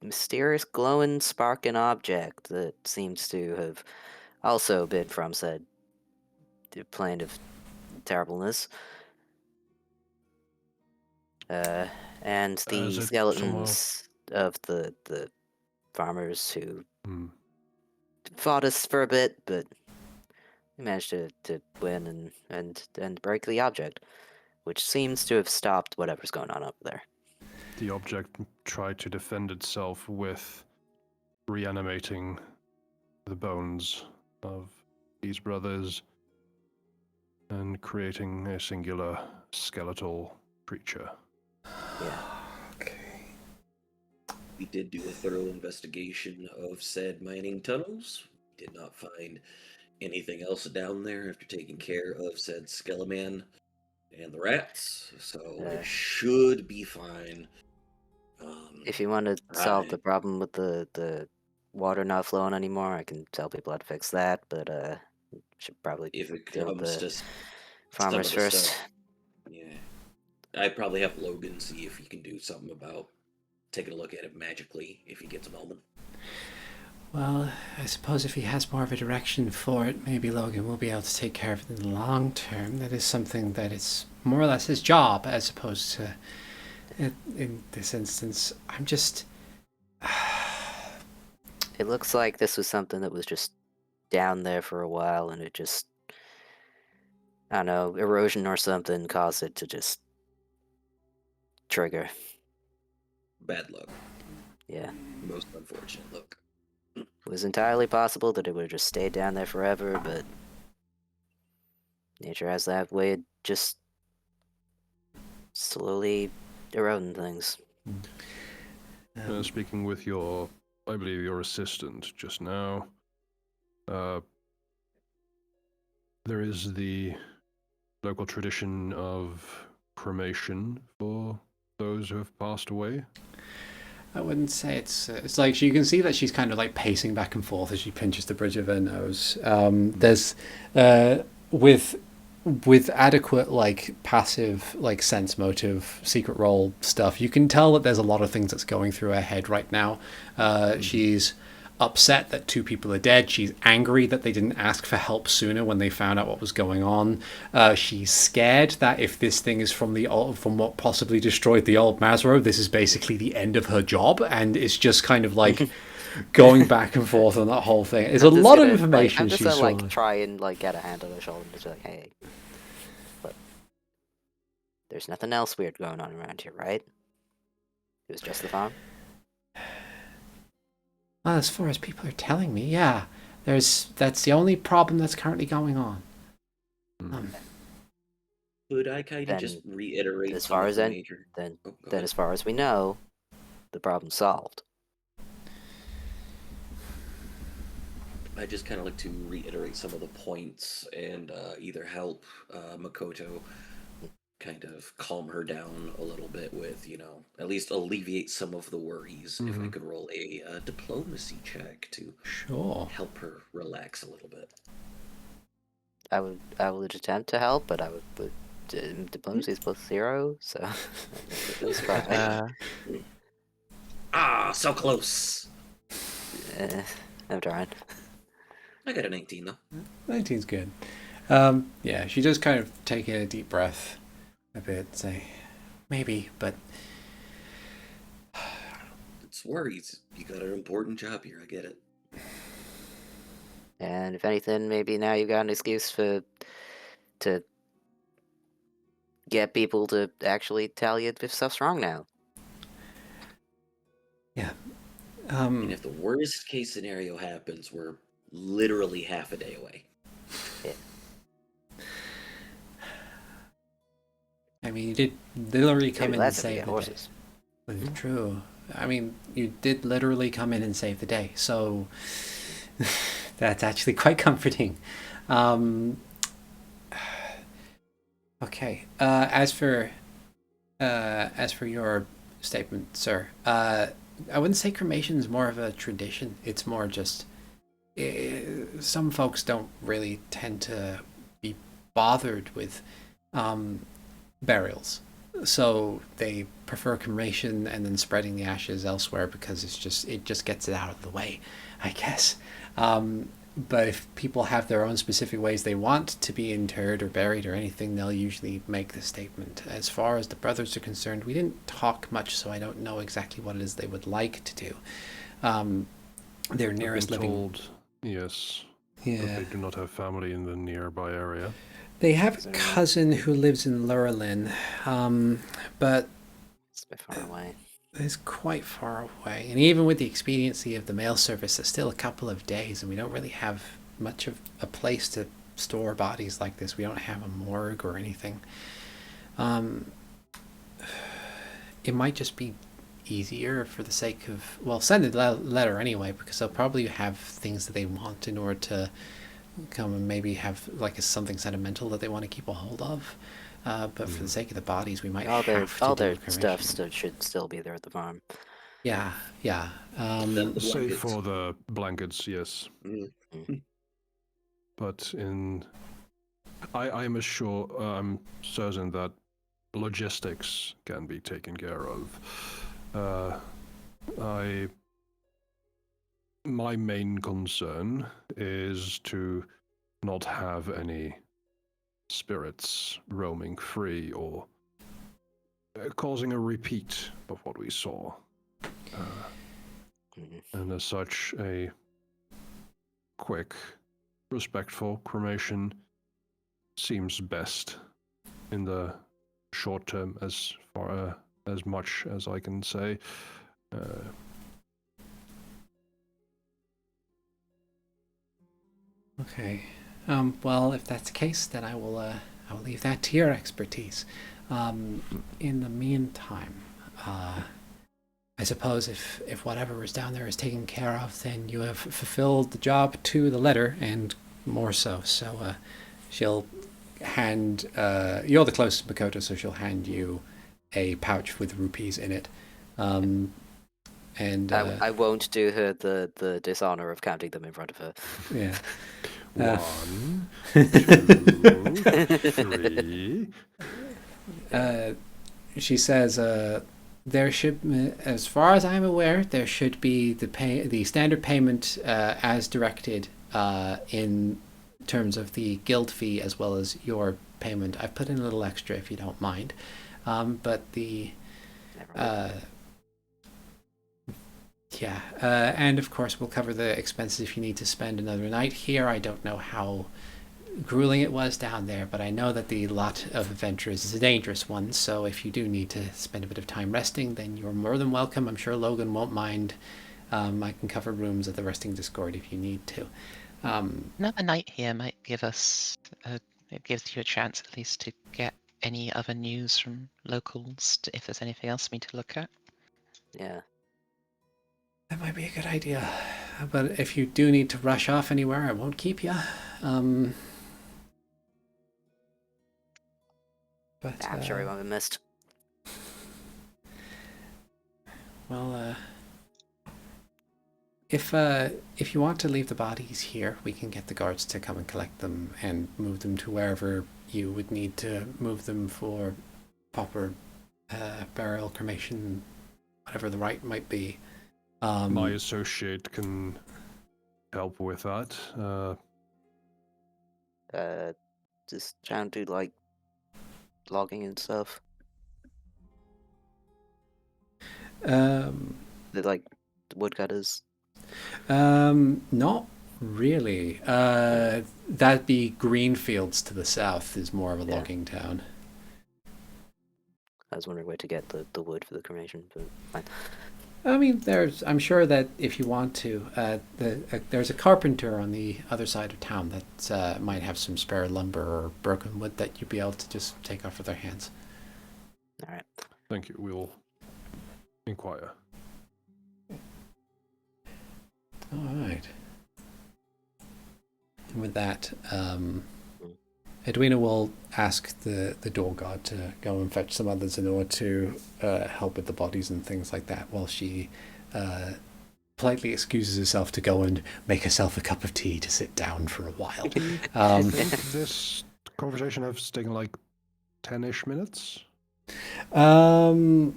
mysterious glowing sparking object that seems to have also been from said plane of terribleness. And the As it skeletons of the farmers who Hmm. fought us for a bit, but we managed to win and break the object, which seems to have stopped whatever's going on up there. The object tried to defend itself with reanimating the bones of these brothers and creating a singular skeletal creature. Yeah. Okay. We did do a thorough investigation of said mining tunnels. Did not find anything else down there after taking care of said Skeleman and the rats, so it should be fine. If you want to solve I- the problem with the water not flowing anymore, I can tell people how to fix that. But should probably if it deal with comes the to some farmers of the first. stuff, yeah, I'd probably have Logan see if he can do something about taking a look at it magically if he gets a moment. Well, I suppose if he has more of a direction for it, maybe Logan will be able to take care of it in the long term. That is something that is more or less his job, as opposed to in this instance. I'm just. It looks like this was something that was just down there for a while, and it just, I don't know, erosion or something caused it to just trigger. Bad luck. Yeah. Most unfortunate luck. It was entirely possible that it would have just stayed down there forever, but nature has that way of just slowly eroding things. Speaking with your, I believe your assistant just now, there is the local tradition of cremation for those who have passed away. I wouldn't say it's like you can see that she's kind of like pacing back and forth as she pinches the bridge of her nose. There's with adequate like passive like sense motive secret role stuff, you can tell that there's a lot of things that's going through her head right now. She's upset that 2 people are dead. She's angry that they didn't ask for help sooner when they found out what was going on. She's scared that if this thing is from from what possibly destroyed the old Mazro, this is basically the end of her job, and it's just like going back and forth on that whole thing. It's a lot of information. I'm just she's gonna sort of- try and get a hand on her shoulder and just be like, hey, look, there's nothing else weird going on around here, right? It was just the farm. Well, as far as people are telling me, yeah, that's the only problem that's currently going on. Could I kind of Then, just reiterate as some far of as the then, major? then, Oh, go then ahead. as far as we know, the problem's solved. I just kind of like to reiterate some of the points and either help Makoto kind of calm her down a little bit with, at least alleviate some of the worries. If I could roll a diplomacy check to Sure. help her relax a little bit. I would attempt to help, but I would diplomacy is +0, so it's fine. So close. I'm trying. I got a 19 though. 19's good. Yeah, she does kind of take in a deep breath a bit, say, maybe, but It's worries. You got an important job here. I get it. And if anything, maybe now you've got an excuse to get people to actually tell you if stuff's wrong now. yeah. And if the worst case scenario happens, we're literally half a day away. I mean, you did literally come in and That's if we save get the horses. day. It's true. I mean, you did literally come in and save the day, so that's actually quite comforting. Okay. As for your statement, sir, I wouldn't say cremation is more of a tradition. It's more just some folks don't really tend to be bothered with burials, so they prefer cremation and then spreading the ashes elsewhere because it just gets it out of the way, I guess. But if people have their own specific ways they want to be interred or buried or anything, they'll usually make the statement. As far as the brothers are concerned, we didn't talk much, so I don't know exactly what it is they would like to do. Their nearest I've been living... told, yes, Yeah. that they do not have family in the nearby area. They have a cousin who lives in Lurelin, but It's a bit far away. it's quite far away. And even with the expediency of the mail service, it's still a couple of days, and we don't really have much of a place to store bodies like this. We don't have a morgue or anything. It might just be easier for the sake of... Well, send a letter anyway, because they'll probably have things that they want in order to come and maybe have like something sentimental that they want to keep a hold of. but for the sake of the bodies, we might All their have to all do their a stuff cremation. should still be there at the farm. Yeah, yeah. Except the Save blankets. for the blankets, yes. Mm. But I'm certain that logistics can be taken care of. My main concern is to not have any spirits roaming free or causing a repeat of what we saw. And as such, a quick, respectful cremation seems best in the short term, as far as much as I can say. Okay. Well, if that's the case, then I will leave that to your expertise. In the meantime, I suppose if whatever is down there is taken care of, then you have fulfilled the job to the letter, and more so. So she'll hand you're the closest Makoto, so she'll hand you a pouch with rupees in it. And I won't do her the dishonor of counting them in front of her. yeah. 1, 2, 3. She says, there should, as far as I'm aware, there should be the standard payment as directed in terms of the guild fee as well as your payment. I've put in a little extra if you don't mind, but the yeah, and of course we'll cover the expenses if you need to spend another night here. I don't know how grueling it was down there, but I know that the lot of adventurers is a dangerous one, so if you do need to spend a bit of time resting, then you're more than welcome. I'm sure Logan won't mind. I can cover rooms at the Resting Discord if you need to. Another night here might give us it gives you a chance at least to get any other news from locals if there's anything else for me to look at. Yeah. That might be a good idea. But if you do need to rush off anywhere, I won't keep you. But I'm sure he won't be missed. Well, if you want to leave the bodies here, we can get the guards to come and collect them and move them to wherever you would need to move them for proper burial, cremation, whatever the rite might be. My associate can help with that. Just trying to do like logging and stuff. The like woodcutters. Not really. That'd be Greenfields to the south is more of a logging town. I was wondering where to get the wood for the cremation, but fine. I mean, I'm sure that if you want to, there's a carpenter on the other side of town that might have some spare lumber or broken wood that you'd be able to just take off with their hands. All right. Thank you. We'll inquire. All right. And with that, Edwina will ask the door guard to go and fetch some others in order to help with the bodies and things like that, while she politely excuses herself to go and make herself a cup of tea to sit down for a while. This conversation has taken like 10-ish minutes. I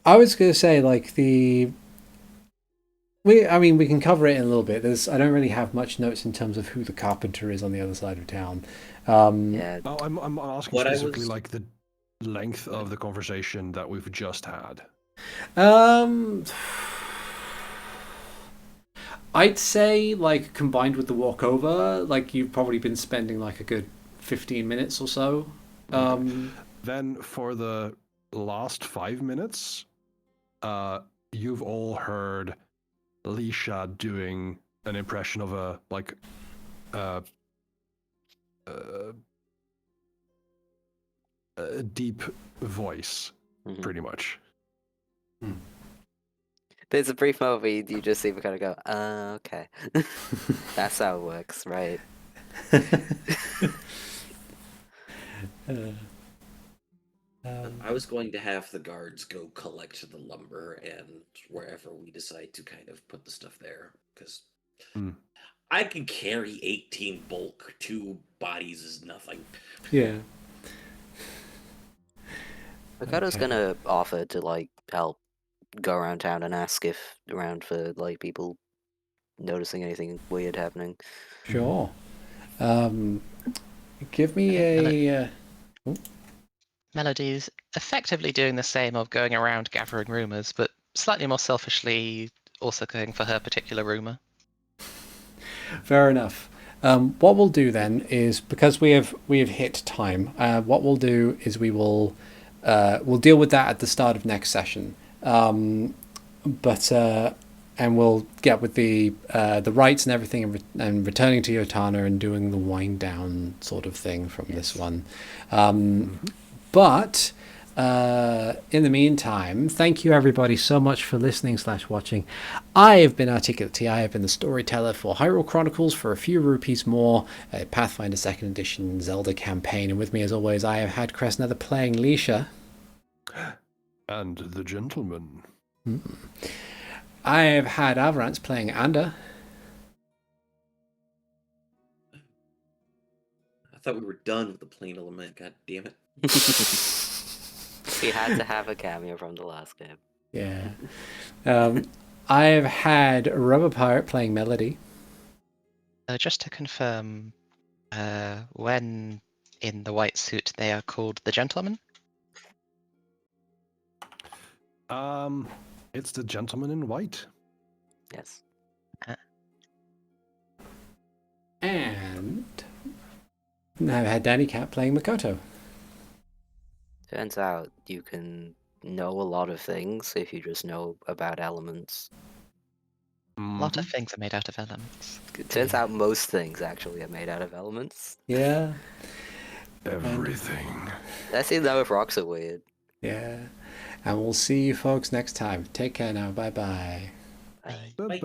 was going to say like we can cover it in a little bit. I don't really have much notes in terms of who the carpenter is on the other side of town. Yeah. No, I'm asking specifically like the length of the conversation that we've just had. I'd say like combined with the walkover, like you've probably been spending like a good 15 minutes or so. Then for the last 5 minutes, you've all heard Lisha doing an impression of a deep voice, pretty much. There's a brief moment where you just see me kind of go, okay. That's how it works, right? I was going to have the guards go collect the lumber and wherever we decide to kind of put the stuff there, because I can carry 18 bulk. 2 bodies is nothing. Yeah. Makoto's Okay. gonna offer to like help go around town and ask if around for like people noticing anything weird happening. Sure. Give me I a. Melody's effectively doing the same of going around gathering rumors, but slightly more selfishly also going for her particular rumor. Fair enough. What we'll do then is, because we have hit time, what we'll do is we'll deal with that at the start of next session. But and we'll get with the rights and everything, and returning to Yotana and doing the wind down sort of thing from this one. But in the meantime, thank you everybody so much for listening / watching. I have been Articulate T. I have been the storyteller for Hyrule Chronicles for a few rupees more, Pathfinder 2nd Edition Zelda campaign. And with me as always, I have had Crest Nether playing Leisha. And the gentleman. I have had Avarance playing Anda. I thought we were done with the plane element. God damn it. He had to have a cameo from the last game. Yeah. I have had Rubber Pirate playing Melody. Just to confirm, when in the white suit they are called the gentleman? It's the gentleman in white. Yes. And I've had Danny Cat playing Makoto. Turns out you can know a lot of things if you just know about elements. A lot of things are made out of elements. It turns out most things actually are made out of elements. Yeah. Everything. Let's see though if rocks are weird. Yeah. And we'll see you folks next time. Take care now. Bye-bye. Bye. Bye-bye.